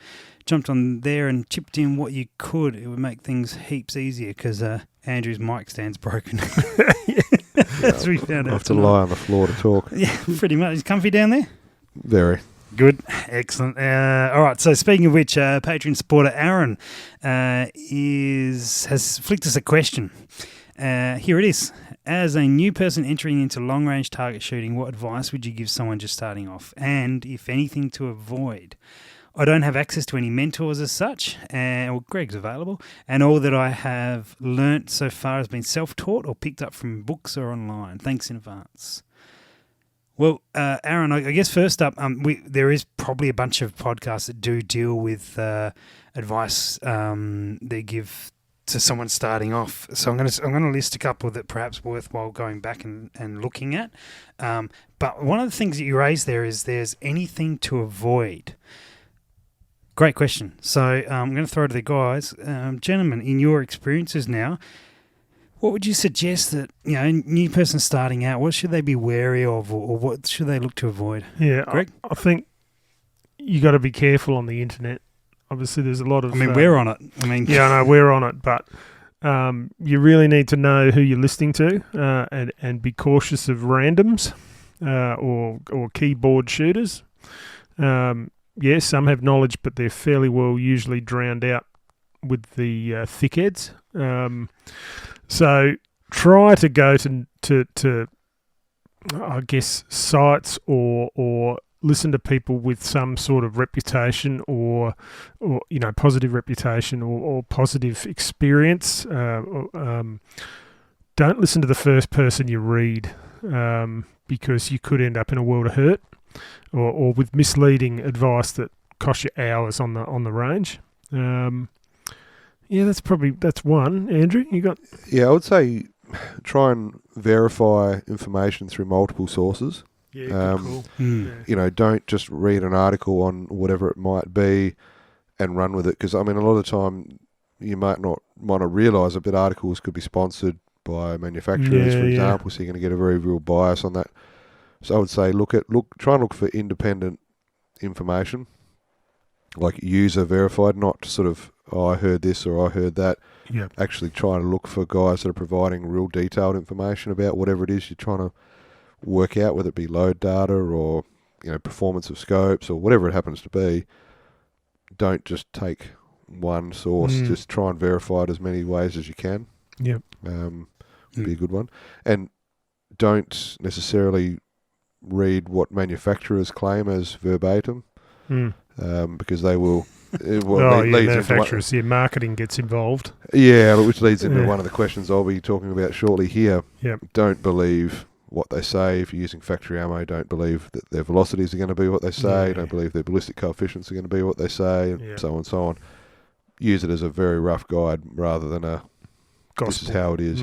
jumped on there and chipped in what you could. It would make things heaps easier, because Andrew's mic stand's broken. As we found out. I have to lie on the floor to talk. Yeah, pretty much. Is comfy down there? Very. Good. Excellent. All right. So speaking of which, Patreon supporter Aaron has flicked us a question. Here it is. As a new person entering into long-range target shooting, what advice would you give someone just starting off? And if anything to avoid? I don't have access to any mentors as such, well, Greg's available, and all that I have learnt so far has been self-taught or picked up from books or online. Thanks in advance. Well, Aaron, I guess first up, there is probably a bunch of podcasts that do deal with advice they give to someone starting off. So I'm going to list a couple that perhaps worthwhile going back and looking at. But one of the things that you raised there is there's anything to avoid. Great question. So I'm going to throw it to the guys. Gentlemen, in your experiences now, what would you suggest that, new person starting out, what should they be wary of, or what should they look to avoid? Yeah, Greg? I think you got to be careful on the internet. Obviously, there's a lot of... we're on it. Yeah, I know, we're on it, but you really need to know who you're listening to and be cautious of randoms or keyboard shooters. Yes, some have knowledge, but they're fairly well usually drowned out with the thickheads. So try to go to I guess, sites or listen to people with some sort of reputation or positive reputation or positive experience. Don't listen to the first person you read because you could end up in a world of hurt or with misleading advice that costs you hours on the range. Yeah, that's one. Andrew, you got? Yeah, I would say try and verify information through multiple sources. Yeah, cool. Yeah. Don't just read an article on whatever it might be and run with it. Because a lot of the time you might not realise it, but articles could be sponsored by manufacturers, for example. So you're going to get a very real bias on that. So I would say try and look for independent information, like user verified, not sort of, I heard this or I heard that. Yep. Actually try to look for guys that are providing real detailed information about whatever it is you're trying to work out, whether it be load data or performance of scopes or whatever it happens to be. Don't just take one source. Just try and verify it as many ways as you can. Yep. Be a good one. And don't necessarily read what manufacturers claim as verbatim, because they will. Manufacturers, marketing gets involved. Yeah, but which leads into one of the questions I'll be talking about shortly here. Yep. Don't believe what they say. If you're using factory ammo, don't believe that their velocities are going to be what they say. Don't believe their ballistic coefficients are going to be what they say, and so on and so on. Use it as a very rough guide rather than a gospel. This is how it is,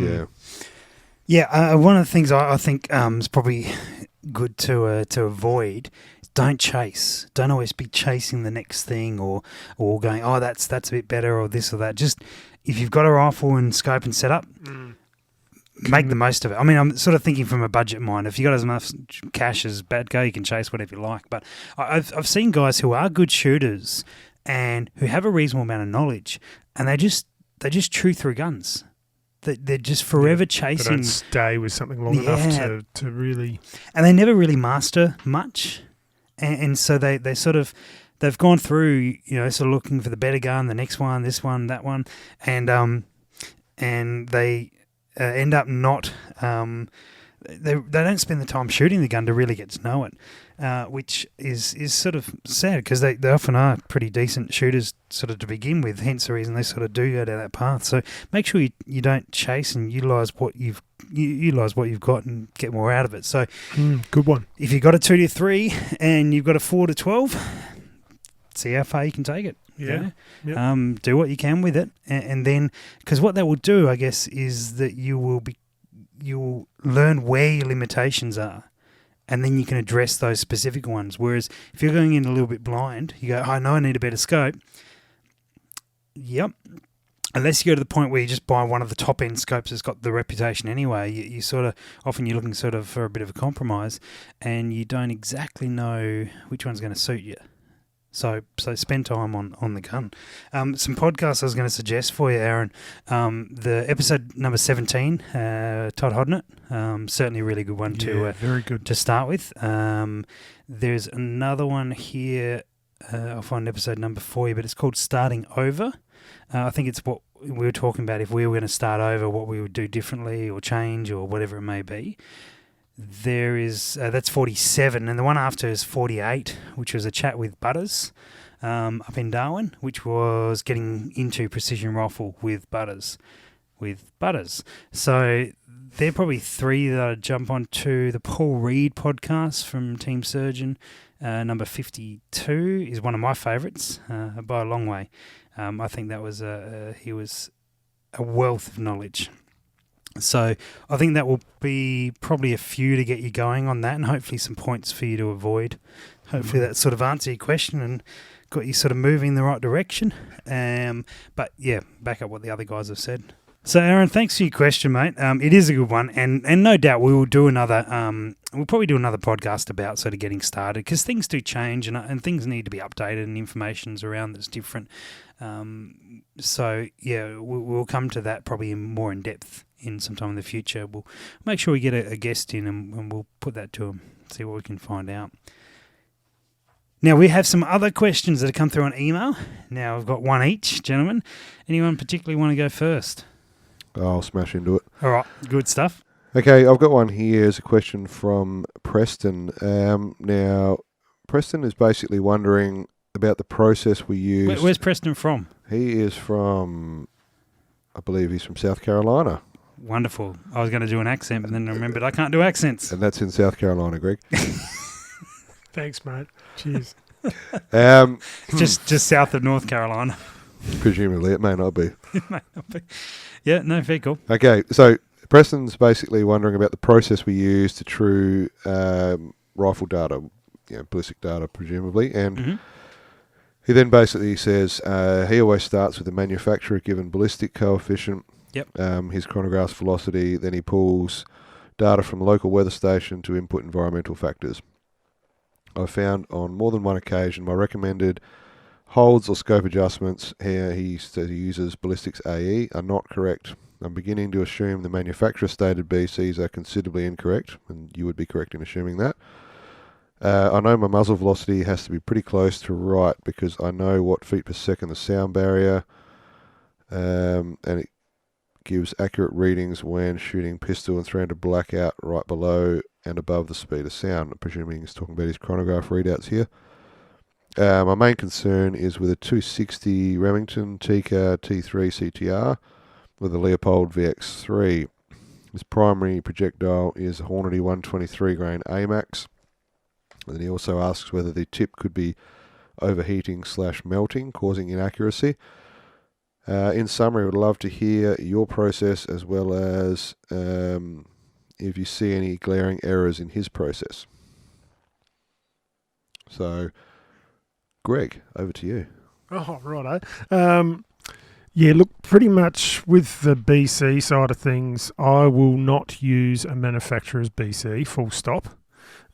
Yeah, one of the things I think is probably good to avoid is don't chase. Don't always be chasing the next thing or going, oh, that's a bit better or this or that. Just if you've got a rifle and scope and setup, make the most of it. I'm sort of thinking from a budget mind. If you got as much cash as bad go, you can chase whatever you like. But I've seen guys who are good shooters and who have a reasonable amount of knowledge, and they just chew through guns. They're just forever chasing. They don't stay with something long enough to really... And they never really master much. And so they've gone through, sort of looking for the better gun, the next one, this one, that one. And and they end up not. They don't spend the time shooting the gun to really get to know it, which is sort of sad because they often are pretty decent shooters sort of to begin with, hence the reason they sort of do go down that path. So make sure you don't chase and utilise what you've got and get more out of it. So good one. If you've got a 2 to 3 and you've got a 4 to 12, see how far you can take it. Yeah. Yep. Do what you can with it, and then because what that will do, I guess, is that you'll learn where your limitations are, and then you can address those specific ones. Whereas if you're going in a little bit blind, you go, I know I need a better scope. Yep. Unless you go to the point where you just buy one of the top end scopes that's got the reputation anyway, you sort of often you're looking sort of for a bit of a compromise, and you don't exactly know which one's going to suit you. So spend time on the gun. Some podcasts I was going to suggest for you, Aaron. The episode number 17, Todd Hodnett, certainly a really good one very good to start with. There's another one here. I'll find episode number for you, but it's called Starting Over. I think it's what we were talking about. If we were going to start over, what we would do differently or change or whatever it may be. There is that's 47, and the one after is 48, which was a chat with Butters up in Darwin, which was getting into precision rifle with Butters. So they're probably three that I'd jump on to. The Paul Reed podcast from Team Surgeon, number 52, is one of my favourites by a long way. I think that was he was a wealth of knowledge. So I think that will be probably a few to get you going on that, and hopefully some points for you to avoid. Hopefully that sort of answered your question and got you sort of moving in the right direction. But yeah, back up what the other guys have said. So Aaron, thanks for your question, mate. It is a good one, and no doubt we will do another. We'll probably do another podcast about sort of getting started, because things do change and things need to be updated and information's around that's different. So yeah, we'll come to that probably more in depth in some time in the future. We'll make sure we get a guest in and we'll put that to them, see what we can find out. Now, we have some other questions that have come through on email. Now, I've got one each, gentlemen. Anyone particularly want to go first? I'll smash into it. All right, good stuff. Okay, I've got one here. It's a question from Preston. Now, Preston is basically wondering about the process we use. Where's Preston from? He is from, I believe he's from South Carolina. Wonderful. I was going to do an accent, but then I remembered I can't do accents. And that's in South Carolina, Greg. Thanks, mate. Cheers. Just south of North Carolina. Presumably, it may not be. It may not be. Yeah, no, very cool. Okay, so Preston's basically wondering about the process we use to true rifle data, ballistic data, presumably, and he then basically says he always starts with the manufacturer given ballistic coefficient, his chronograph's velocity, then he pulls data from local weather station to input environmental factors. I've found on more than one occasion my recommended holds or scope adjustments here he says he uses ballistics AE are not correct. I'm beginning to assume the manufacturer stated BCs are considerably incorrect, and you would be correct in assuming that. I know my muzzle velocity has to be pretty close to right because I know what feet per second the sound barrier, and it gives accurate readings when shooting pistol and 300 blackout right below and above the speed of sound. I'm presuming he's talking about his chronograph readouts here. My main concern is with a 260 Remington Tikka T3 CTR with a Leopold VX3. His primary projectile is a Hornady 123 grain AMAX. And then he also asks whether the tip could be overheating/melting, causing inaccuracy. In summary, I would love to hear your process as well as if you see any glaring errors in his process. So, Greg, over to you. Oh, righto. Yeah, look, pretty much with the BC side of things, I will not use a manufacturer's BC, full stop.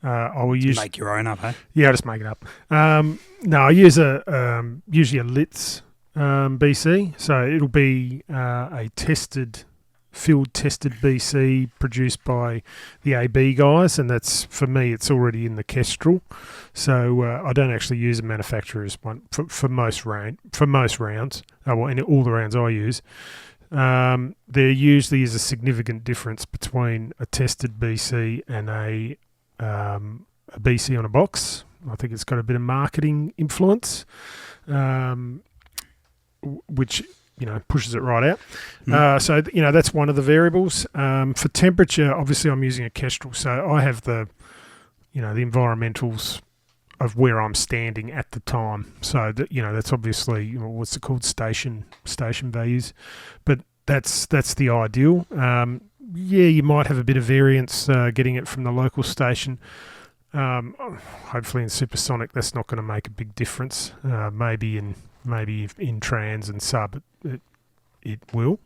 I will use... Make your own up, hey? Yeah, I'll just make it up. No, I use usually a Litz BC, so it'll be a field-tested BC produced by the AB guys, and that's, for me, it's already in the Kestrel. So I don't actually use a manufacturer's one for most rounds. In all the rounds I use. There usually is a significant difference between a tested BC and a BC on a box. I think it's got a bit of marketing influence, which pushes it right out. So that's one of the variables. For temperature, obviously I'm using a Kestrel, so I have the environmentals of where I'm standing at the time. So that's obviously what's it called, station values, but that's the ideal. You might have a bit of variance getting it from the local station. Hopefully in supersonic that's not going to make a big difference. Maybe in trans and sub it will.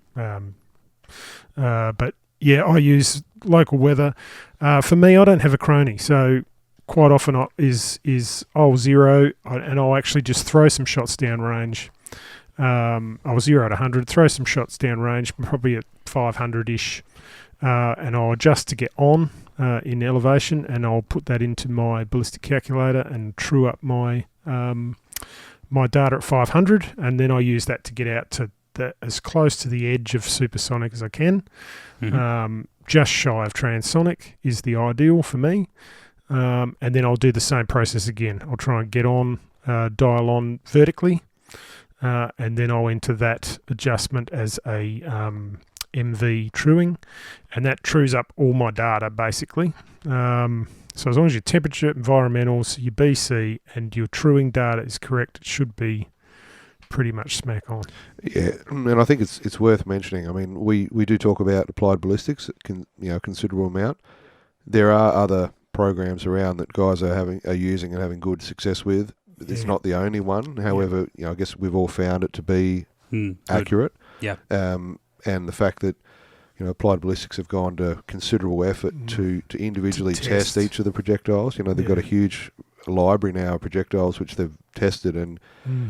But yeah, I use local weather. For me, I don't have a Crony, so quite often I'll zero and I'll actually just throw some shots down range. I'll 0 at 100, throw some shots down range, probably at 500-ish, and I'll adjust to get on in elevation, and I'll put that into my ballistic calculator and true up my my data at 500, and then I use that to get out to as close to the edge of supersonic as I can. Just shy of transonic is the ideal for me. And then I'll do the same process again. I'll try and get on, dial on vertically, and then I'll enter that adjustment as a MV truing, and that trues up all my data basically. So as long as your temperature, environmentals, your BC, and your truing data is correct, it should be pretty much smack on. Yeah, and I think it's worth mentioning. I mean, we do talk about applied ballistics, considerable amount. There are other programs around that guys are using and having good success with. It's not the only one. However, I guess we've all found it to be accurate. Yeah. And the fact that applied ballistics have gone to considerable effort to individually test each of the projectiles. They've got a huge library now of projectiles which they've tested, and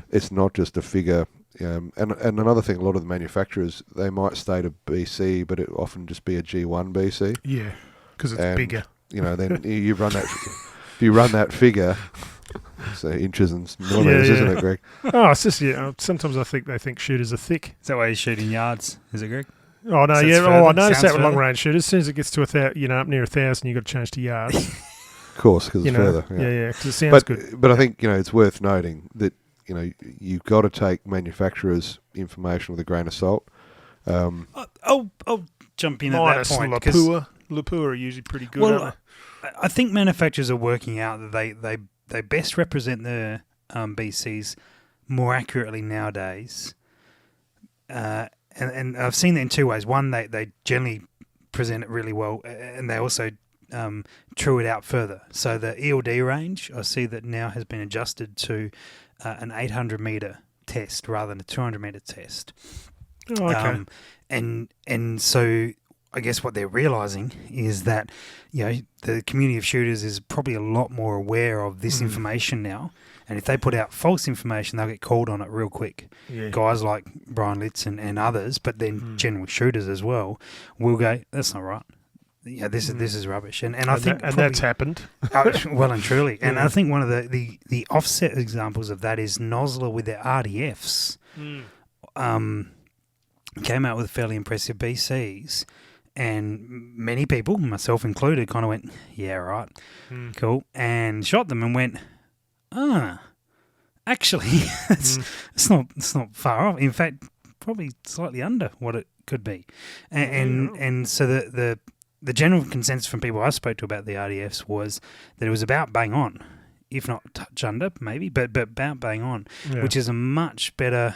it's not just a figure. And another thing, a lot of the manufacturers, they might state a BC, but it often just be a G1 BC. Yeah, because it's bigger. Then you run that. If you run that figure, so inches and millimeters, isn't it, Greg? Oh, it's just sometimes I think they think shooters are thick. Is that why you're shooting yards? Is it, Greg? Oh no, So yeah. I noticed that with long range shooters. As soon as it gets to up near 1,000, you've got to change to yards. Of course, because it's further. Yeah, because it sounds good. But I think it's worth noting that you've got to take manufacturers' information with a grain of salt. I'll jump in at that point. Lapua are usually pretty good. Well, I think manufacturers are working out that they best represent their BCs more accurately nowadays. And I've seen that in two ways. One, they generally present it really well, and they also true it out further. So the ELD range, I see that now has been adjusted to an 800-metre test rather than a 200-metre test. Oh, okay. And so I guess what they're realising is that the community of shooters is probably a lot more aware of this information now. And if they put out false information, they'll get called on it real quick. Yeah. Guys like Brian Litz and others, but then general shooters as well, will go, that's not right. This is rubbish. And I think that's happened. Well and truly. And I think one of the offset examples of that is Nosler with their RDFs. Came out with fairly impressive BCs. And many people, myself included, kind of went, yeah, right, cool, and shot them and went, actually, it's not far off. In fact, probably slightly under what it could be. And so the general consensus from people I spoke to about the RDFs was that it was about bang on, if not touch under, maybe, but about bang on, which is a much better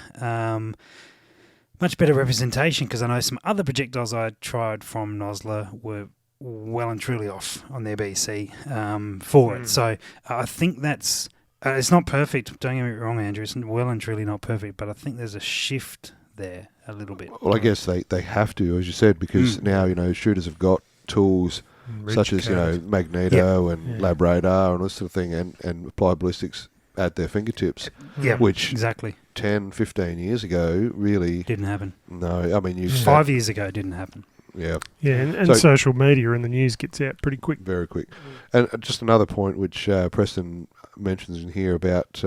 representation, because I know some other projectiles I tried from Nosler were well and truly off on their BC for it. So I think that's it's not perfect. Don't get me wrong, Andrew. It's well and truly not perfect, but I think there's a shift there a little bit. Well, I guess they have to, as you said, because now shooters have got tools such as Magneto and Lab Radar and this sort of thing, and applied ballistics at their fingertips. Which exactly 10, 15 years ago really didn't happen. No, I mean 5 years ago it didn't happen. Yeah, and so, social media and the news gets out pretty quick. Very quick. And just another point which Preston mentions in here about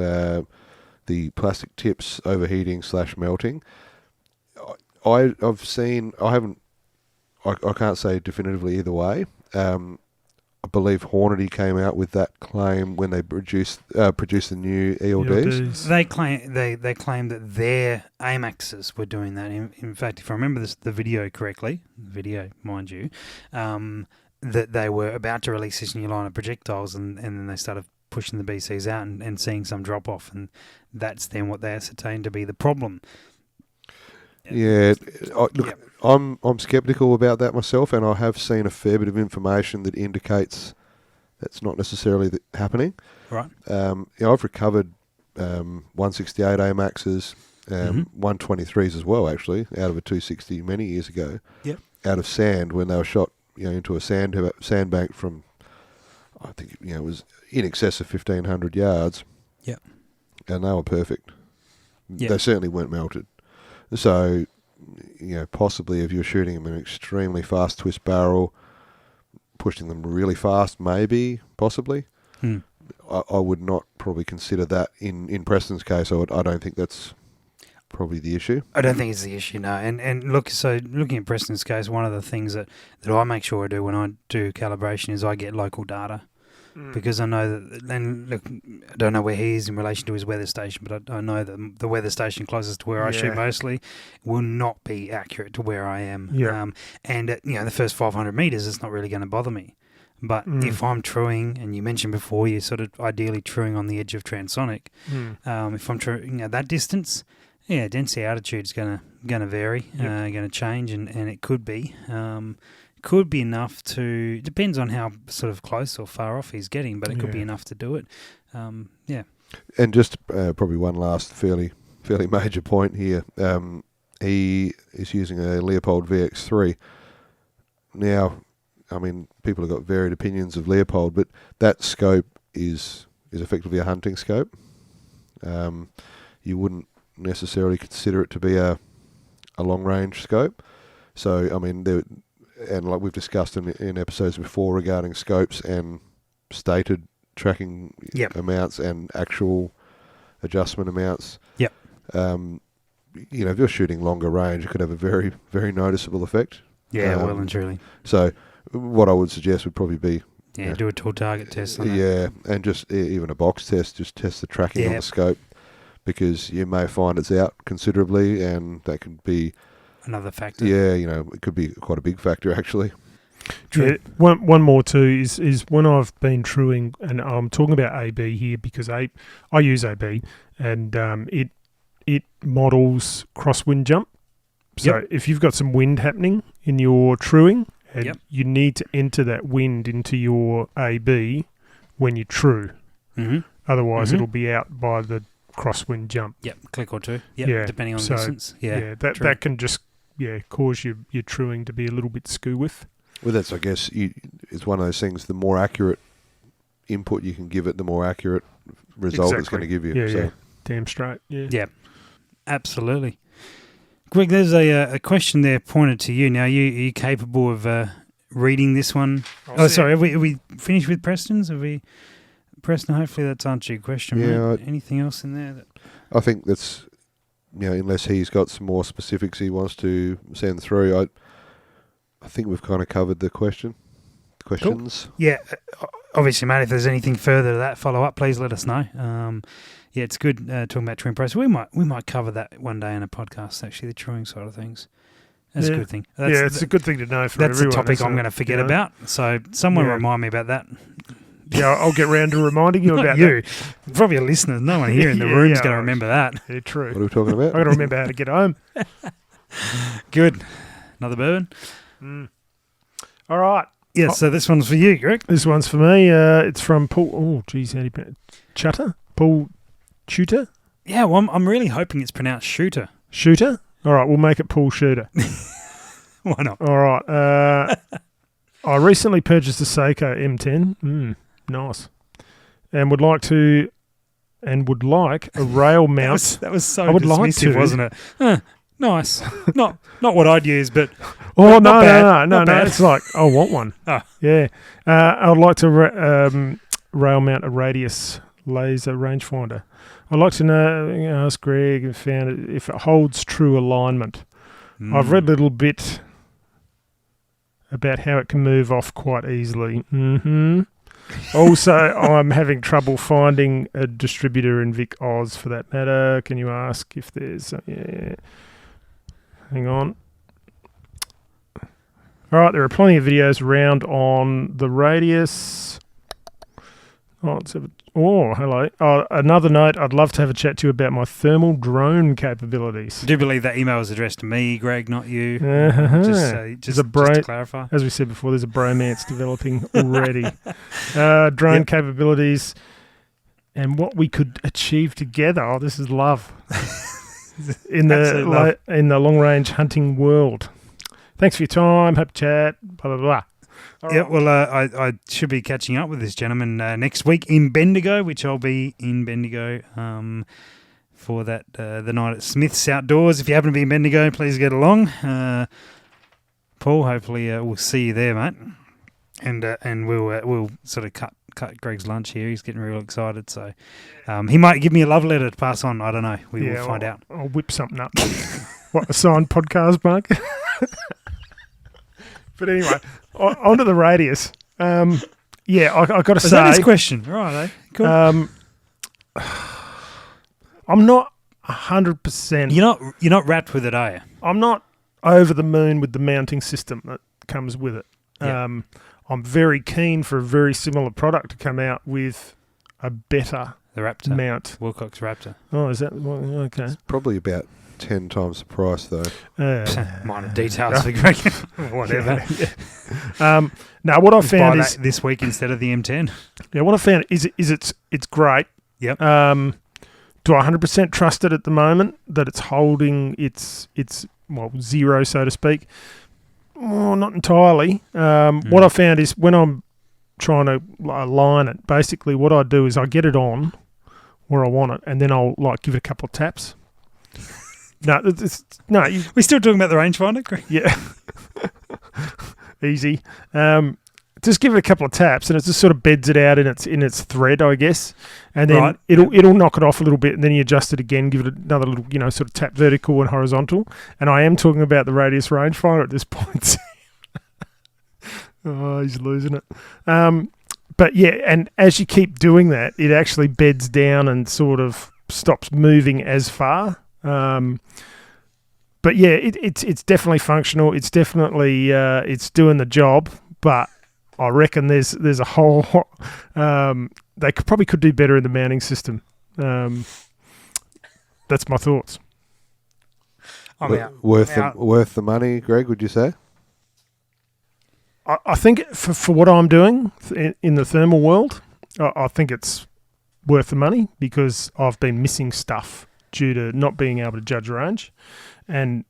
the plastic tips overheating / melting. I've seen. I haven't. I can't say definitively either way. I believe Hornady came out with that claim when they produced the new ELDs. They claim that their AMAXs were doing that. In fact, if I remember the video correctly, mind you, that they were about to release this new line of projectiles, and then they started pushing the BCs out and seeing some drop off, and that's then what they ascertained to be the problem. Yeah, I'm sceptical about that myself, and I have seen a fair bit of information that indicates that's not necessarily happening. Right. I've recovered 168 AMAXs, 123s as well, actually, out of a 260 many years ago. Yep. Out of sand when they were shot, into a sandbank from, I think it was in excess of 1,500 yards. Yep. And they were perfect. Yep. They certainly weren't melted. So, possibly if you're shooting them in an extremely fast twist barrel, pushing them really fast, maybe, possibly. I would not probably consider that in Preston's case. I don't think that's probably the issue. I don't think it's the issue, no. And look, so looking at Preston's case, one of the things that I make sure I do when I do calibration is I get local data. Because I know that, and look, I don't know where he is in relation to his weather station, but I know that the weather station closest to where I shoot mostly will not be accurate to where I am. Yeah. And the first 500 metres, it's not really going to bother me. But if I'm truing, and you mentioned before, you're sort of ideally truing on the edge of transonic. If I'm truing that distance, density altitude is going to vary, going to change, and it could be. Could be enough to, depends on how sort of close or far off he's getting, but it could be enough to do it. And just probably one last fairly major point here. He is using a Leopold VX3. Now, I mean, people have got varied opinions of Leopold, but that scope is effectively a hunting scope. You wouldn't necessarily consider it to be a long-range scope. So, I mean, and like we've discussed in episodes before regarding scopes and stated tracking amounts and actual adjustment amounts. Yep. If you're shooting longer range, it could have a very, very noticeable effect. Yeah, well and truly. So what I would suggest would probably be... do a tool target test on that. Yeah, and just even a box test, just test the tracking on the scope, because you may find it's out considerably, and that could be... another factor. Yeah, it could be quite a big factor, actually. True. Yeah, one more too is when I've been truing, and I'm talking about AB here because I use AB, and it models crosswind jump. So if you've got some wind happening in your truing, and you need to enter that wind into your AB when you true. Otherwise, it'll be out by the crosswind jump. Yep, click or two. Yep, depending on the distance. That can just cause your truing to be a little bit skew with. Well, that's, I guess, it's one of those things, the more accurate input you can give it, the more accurate result it's going to give you. Yeah. Damn straight. Yeah. Yeah, absolutely. Greg, there's a question there pointed to you. Now, are you capable of reading this one? Sorry, have we finished with Preston's? Preston, hopefully that's answered your question. Yeah. Anything else in there? I think that's, unless he's got some more specifics he wants to send through, I think we've kind of covered the questions. Cool. Yeah, obviously, mate, if there's anything further to that follow-up, please let us know. It's good talking about truing process. We might cover that one day in a podcast, actually, the truing side of things. That's a good thing. It's a good thing to know for everyone. That's a topic I'm going to forget about, so someone remind me about that. Yeah, I'll get round to reminding you about you. That. Probably a listener. No one here in the room is going to remember that. Yeah, true. What are we talking about? I've got to remember how to get home. Good. Another bourbon? All right. Yeah, so this one's for you, Greg. This one's for me. It's from Paul. Oh, geez, how do you pronounce it? Chutter? Paul Shooter? Yeah, well, I'm really hoping it's pronounced Shooter. Shooter? All right, we'll make it Paul Shooter. Why not? All right. I recently purchased a Seiko M10. Nice. And would like a rail mount. that was so dismissive, wasn't it? Nice. Not what I'd use, but no. Bad. It's like I want one. Yeah. I would like to rail mount a Radius laser rangefinder. I'd like to know. Ask Greg and found if it holds true alignment. I've read a little bit about how it can move off quite easily. Also, I'm having trouble finding a distributor in Vic Oz for that matter. Can you ask if there's... yeah. Hang on. All right, there are plenty of videos around on the Radius. Hello. Another note, I'd love to have a chat to you about my thermal drone capabilities. I do believe that email was addressed to me, Greg, not you. Just to clarify. As we said before, there's a bromance developing already. Drone capabilities and what we could achieve together. Oh, this is love. in the long-range hunting world. Thanks for your time. Happy chat. Blah, blah, blah. Yeah, well, I should be catching up with this gentleman next week in Bendigo, which I'll be in Bendigo for that the night at Smith's Outdoors. If you happen to be in Bendigo, please get along. Paul, hopefully we'll see you there, mate. And we'll sort of cut Greg's lunch here. He's getting real excited, so he might give me a love letter to pass on. I don't know. We will find out. I'll whip something up. What, a signed podcast, Mark? But anyway, on to the Radius. I got to say... Is that his question? Right, cool. I'm not 100%... You're not wrapped with it, are you? I'm not over the moon with the mounting system that comes with it. Yeah. I'm very keen for a very similar product to come out with a better the Raptor mount. Wilcox Raptor. Oh, is that... Okay. It's probably about 10 times the price, though. Minor details for Greg. Whatever. Now, what I found is this week instead of the M10. Yeah, what I found is it's great. Yep. Do I 100% trust it at the moment that it's holding its zero, so to speak? Well, not entirely. What I found is when I'm trying to align it, basically what I do is I get it on where I want it, and then I'll give it a couple of taps. We're still talking about the rangefinder, Greg? Yeah. Easy. Just give it a couple of taps, and it just sort of beds it out in its thread, I guess, and then it'll knock it off a little bit, and then you adjust it again, give it another little, sort of tap vertical and horizontal. And I am talking about the Radius rangefinder at this point. Oh, he's losing it. But yeah, and as you keep doing that, it actually beds down and sort of stops moving as far. But yeah, it's definitely functional. It's definitely it's doing the job. But I reckon there's a whole they probably could do better in the mounting system. That's my thoughts. Worth the money, Greg? Would you say? I think for what I'm doing in the thermal world, I think it's worth the money because I've been missing stuff due to not being able to judge range, and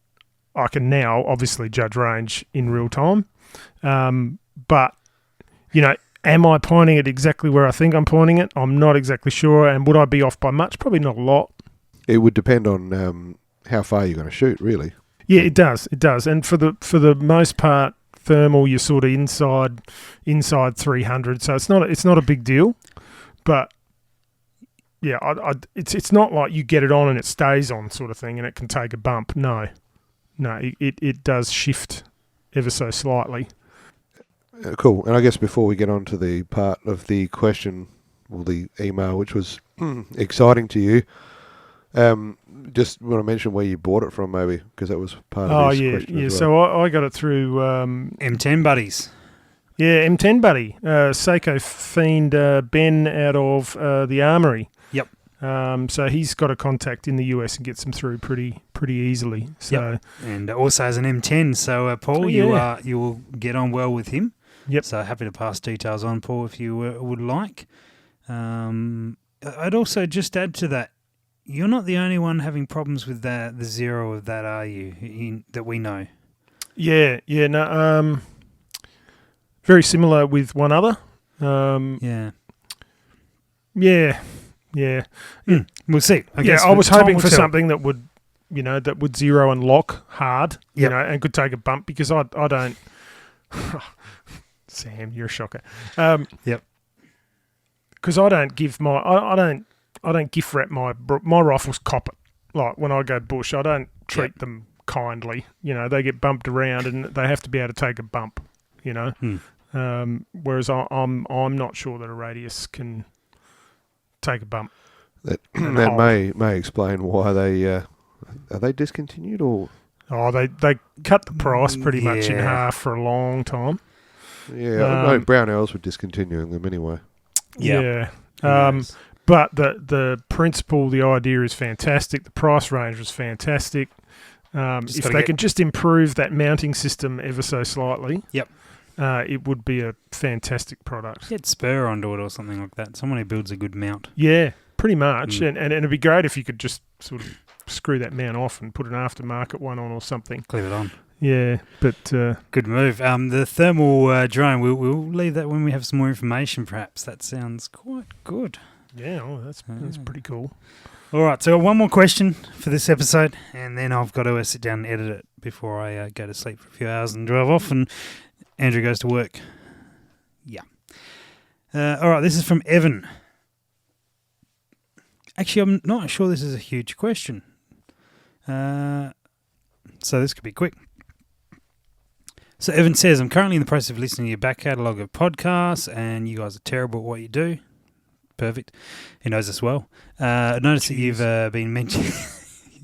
I can now obviously judge range in real time. But am I pointing it exactly where I think I'm pointing it? I'm not exactly sure. And would I be off by much? Probably not a lot. It would depend on how far you're going to shoot, really. Yeah, it does. It does. And for the most part, thermal, you're sort of inside 300, so it's not a big deal. But yeah, it's not like you get it on and it stays on sort of thing, and it can take a bump. No, it does shift ever so slightly. Cool. And I guess before we get on to the part of the question, or the email, which was exciting to you, just want to mention where you bought it from, maybe, because that was part of this question. Yeah. As well. So I got it through M10 Buddies. Yeah, M10 Buddy, Seiko Fiend Ben out of the Armory. Yep. So he's got a contact in the US and gets them through pretty easily. So yep. And also has an M10. So Paul, you will get on well with him. Yep. So happy to pass details on, Paul, if you would like. I'd also just add to that, you're not the only one having problems with the zero of that, are you? That we know. Yeah. No. Very similar with one other. Yeah. We'll see. I was hoping for something that would, that would zero and lock hard, and could take a bump, because I don't. Sam, you're a shocker. Yep. Because I don't give I don't gift wrap my rifles copper. Like when I go bush, I don't treat them kindly. They get bumped around and they have to be able to take a bump. Whereas I'm not sure that a Radius can take a bump. That may explain why they are they discontinued or. Oh, they cut the price pretty much in half for a long time. Yeah, I know Brownells were discontinuing them anyway. Yeah. But the principle, the idea is fantastic. The price range was fantastic. If they can just improve that mounting system ever so slightly, it would be a fantastic product. Get Spur onto it or something like that. Someone who builds a good mount. Yeah, pretty much. And it'd be great if you could just sort of screw that mount off and put an aftermarket one on or something. Leave it on. Yeah, but... good move. The thermal drone, we'll leave that when we have some more information, perhaps. That sounds quite good. Yeah, that's pretty cool. All right, so one more question for this episode, and then I've got to sit down and edit it before I go to sleep for a few hours and drive off, and Andrew goes to work. Yeah. All right, this is from Evan. Actually, I'm not sure this is a huge question. So this could be quick. So Evan says, I'm currently in the process of listening to your back catalogue of podcasts, and you guys are terrible at what you do. Perfect. He knows us well. I noticed that you've been mentioning...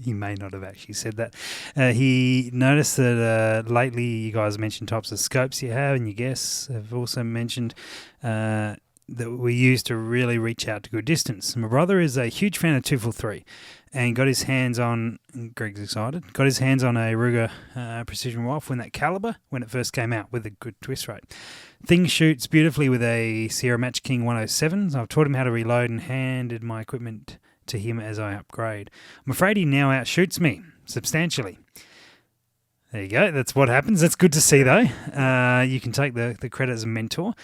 He may not have actually said that. He noticed that lately you guys mentioned types of scopes you have, and your guests have also mentioned that we use to really reach out to good distance. My brother is a huge fan of 243 and got his hands on, Greg's excited, got his hands on a Ruger precision rifle in that caliber when it first came out with a good twist rate. Thing shoots beautifully with a Sierra Match King 107s. I've taught him how to reload and handed my equipment to him as I upgrade. I'm afraid he now outshoots me substantially. There you go. That's what happens. That's good to see, though. You can take the credit as a mentor.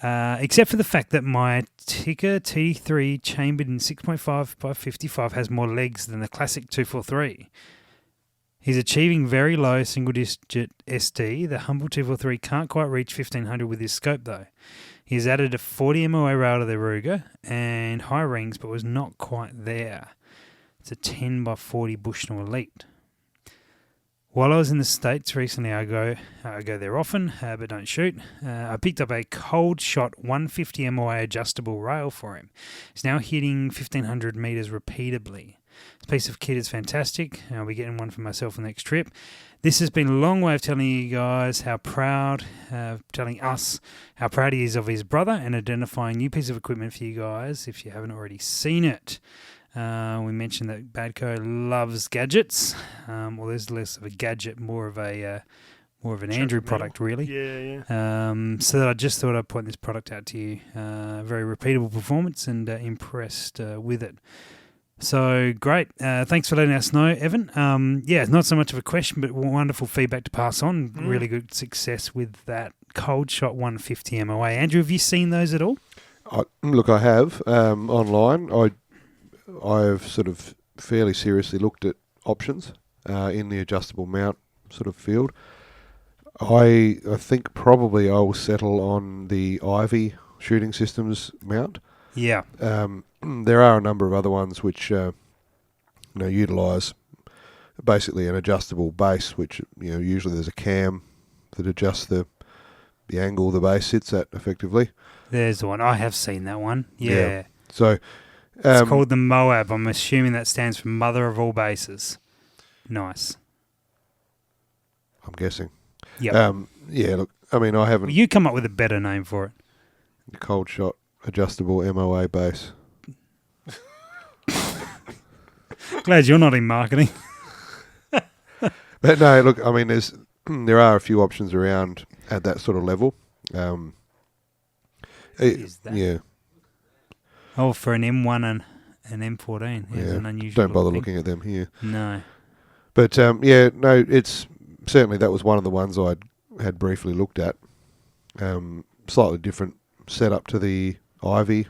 Except for the fact that my Tikka T3 chambered in 6.5 by 55 has more legs than the classic 243. He's achieving very low single-digit SD. The humble 243 can't quite reach 1500 with his scope, though. He's added a 40 MOA rail to the Ruger and high rings, but was not quite there. It's a 10 by 40 Bushnell Elite. While I was in the States recently, I go there often, but don't shoot. I picked up a cold shot 150 MOA adjustable rail for him. He's now hitting 1500 metres repeatably. This piece of kit is fantastic. I'll be getting one for myself on the next trip. This has been a long way of telling you guys telling us how proud he is of his brother and identifying new piece of equipment for you guys if you haven't already seen it. We mentioned that Badco loves gadgets. Well, there's less of a gadget, more of an Andrew product, really. Yeah. So that I just thought I'd point this product out to you. Very repeatable performance and impressed with it. So great. Thanks for letting us know, Evan. Not so much of a question, but wonderful feedback to pass on. Really good success with that cold shot 150 MOA. Andrew, have you seen those at all? Look, I have online. I've sort of fairly seriously looked at options in the adjustable mount sort of field. I think probably I will settle on the Ivy shooting systems mount. Yeah. There are a number of other ones which utilise basically an adjustable base, which usually there's a cam that adjusts the angle the base sits at effectively. There's the one. I have seen that one. Yeah. So it's called the Moab. I'm assuming that stands for Mother of All Bases. Nice. I'm guessing. Yeah. Look, I mean, I haven't... Well, you come up with a better name for it. The cold shot adjustable MOA base. Glad you're not in marketing. But no, look, I mean, there are a few options around at that sort of level. Is that? Yeah. Oh, for an M1 and an M14. It's an unusual. Don't bother looking at them here. No. But it's certainly that was one of the ones I had briefly looked at. Slightly different setup to the Ivy,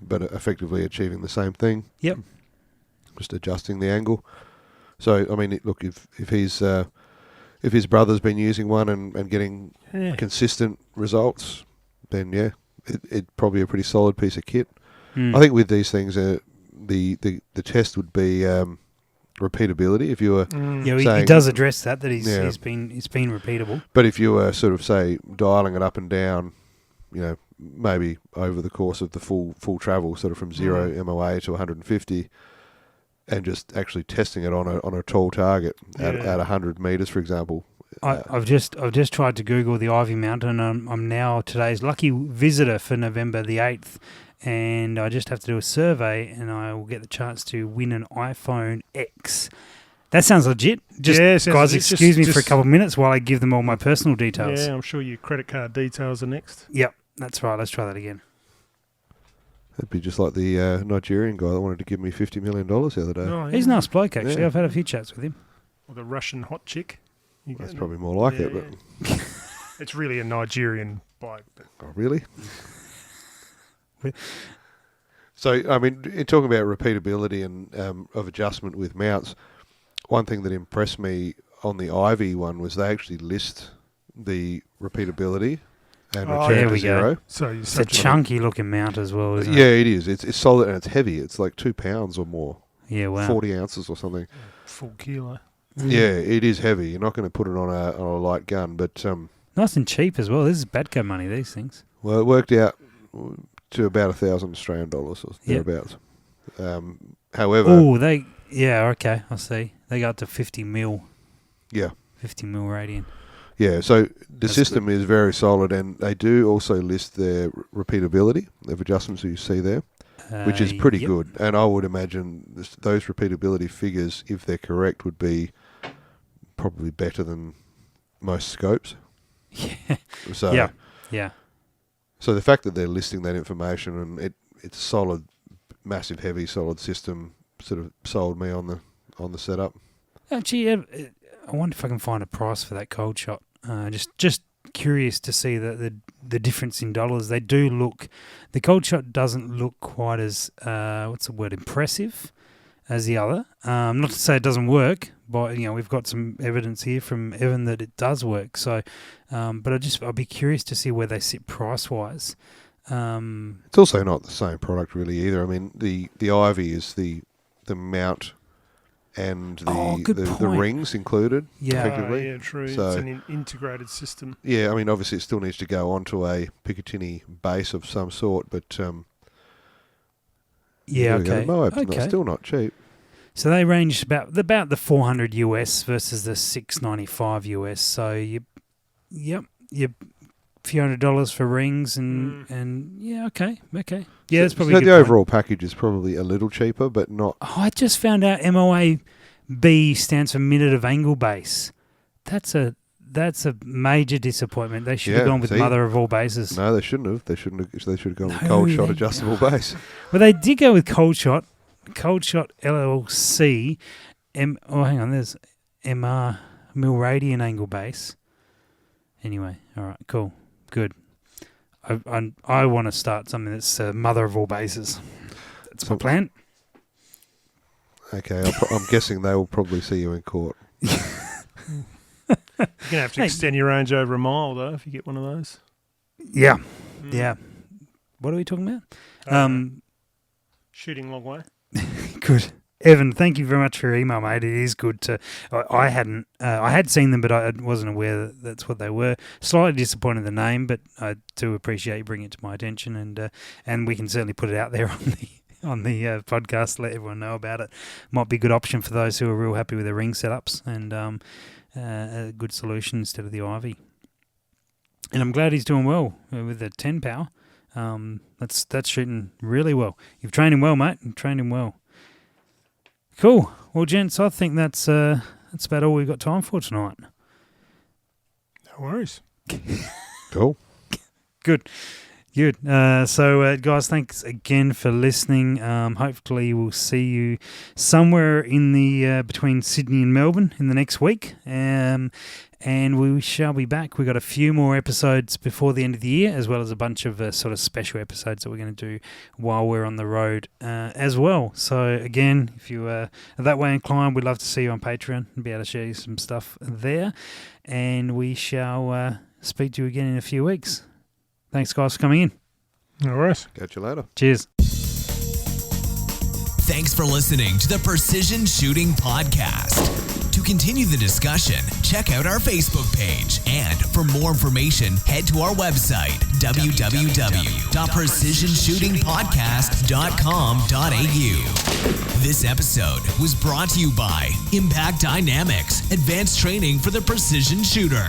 but effectively achieving the same thing. Yep. Just adjusting the angle. So I mean, look, if his brother's been using one and getting consistent results, then it's probably a pretty solid piece of kit. I think with these things, the test would be repeatability. If you were Yeah, he saying, does address that Yeah. he's been repeatable. but if you were sort of say dialing it up and down, maybe over the course of the full travel, sort of from 0 MOA to 150, and just actually testing it on a tall target at 100 meters, for example. I've just tried to Google the Ivy Mountain, and I'm now today's lucky visitor for November the 8th, and I just have to do a survey, and I will get the chance to win an iPhone X. That sounds legit. Guys, excuse me for a couple of minutes while I give them all my personal details. Yeah, I'm sure your credit card details are next. Yep, that's right. Let's try that again. It'd be just like the Nigerian guy that wanted to give me $50 million the other day. Oh, yeah. He's a nice bloke, actually. Yeah. I've had a few chats with him. Or the Russian hot chick. That's probably more like it, but It's really a Nigerian bloke. But oh, really? So, I mean, in talking about repeatability and of adjustment with mounts, one thing that impressed me on the Ivy one was they actually list the repeatability and Oh, return there to we go. zero. so It's a chunky looking mount as well, isn't Yeah, it? it is. It's solid and it's heavy. It's like 2 pounds or more, Yeah, wow. 40 ounces or something. full kilo. Yeah, it is heavy. You're not going to put it on a light gun, but Nice and cheap as well. This is Badco money, these things. well, it worked out to about 1,000 Australian dollars or Yep. thereabouts. However, Oh, okay, I see. They go up to 50 mil. yeah. 50 mil radian. Yeah, so the That's system is very solid, and they do also list their repeatability of adjustments that you see there, which is pretty Yep. good. And I would imagine those repeatability figures, if they're correct, would be probably better than most scopes. Yeah. So, Yeah. so the fact that they're listing that information and it's solid, massive, heavy, solid system sort of sold me on the setup. Actually, I wonder if I can find a price for that cold shot. Just curious to see the difference in dollars. They do look. The cold shot doesn't look quite as impressive as the other. Not to say it doesn't work, but we've got some evidence here from Evan that it does work. So, but I'd be curious to see where they sit price wise. It's also not the same product really either. I mean, the Ivy is the mount and good the point. rings included, Yeah. effectively. Yeah, true. So- it's an integrated system. Yeah, I mean, obviously it still needs to go onto a Picatinny base of some sort, but Yeah. there we go. Okay. Moab's Okay. still not cheap. So they range about the 400 US versus the 695 US. So you few $100 for rings and yeah, okay. Yeah, that's probably so a good the point. overall package is probably a little cheaper, but not. Oh, I just found out MOA-B stands for minute of angle base. That's a major disappointment. They should have Yeah, gone with see? mother of all bases. No, they shouldn't have. They should have gone with No, cold shot they- adjustable base. Well, they did go with Cold Shot LLC. Hang on, there's MR mil radian angle base. Anyway, all right, cool, good. I want to start something that's mother of all bases. That's my plan. Okay, I'm guessing they will probably see you in court. You're going to have to Hey. extend your range over a mile, though, if you get one of those. Yeah, yeah. What are we talking about? Shooting long way. Good. Evan, thank you very much for your email, mate. It is good to. I had seen them, but I wasn't aware that that's what they were. Slightly disappointed in the name, but I do appreciate you bringing it to my attention, and we can certainly put it out there on the podcast, let everyone know about it. Might be a good option for those who are real happy with their ring setups, and a good solution instead of the Ivy. And I'm glad he's doing well with the 10 power. That's shooting really well. You've trained him well, mate. You've trained him well. Cool. Well, gents, I think that's about all we've got time for tonight. No worries. Cool. Good. So, guys, thanks again for listening. Hopefully, we'll see you somewhere in the between Sydney and Melbourne in the next week. And we shall be back. We've got a few more episodes before the end of the year, as well as a bunch of sort of special episodes that we're going to do while we're on the road as well. So, again, if you are that way inclined, we'd love to see you on Patreon and be able to share you some stuff there. And we shall speak to you again in a few weeks. Thanks, guys, for coming in. No worries. Catch you later. Cheers. Thanks for listening to the Precision Shooting Podcast. To continue the discussion, check out our Facebook page. And for more information, head to our website, www.precisionshootingpodcast.com.au. This episode was brought to you by Impact Dynamics, advanced training for the precision shooter.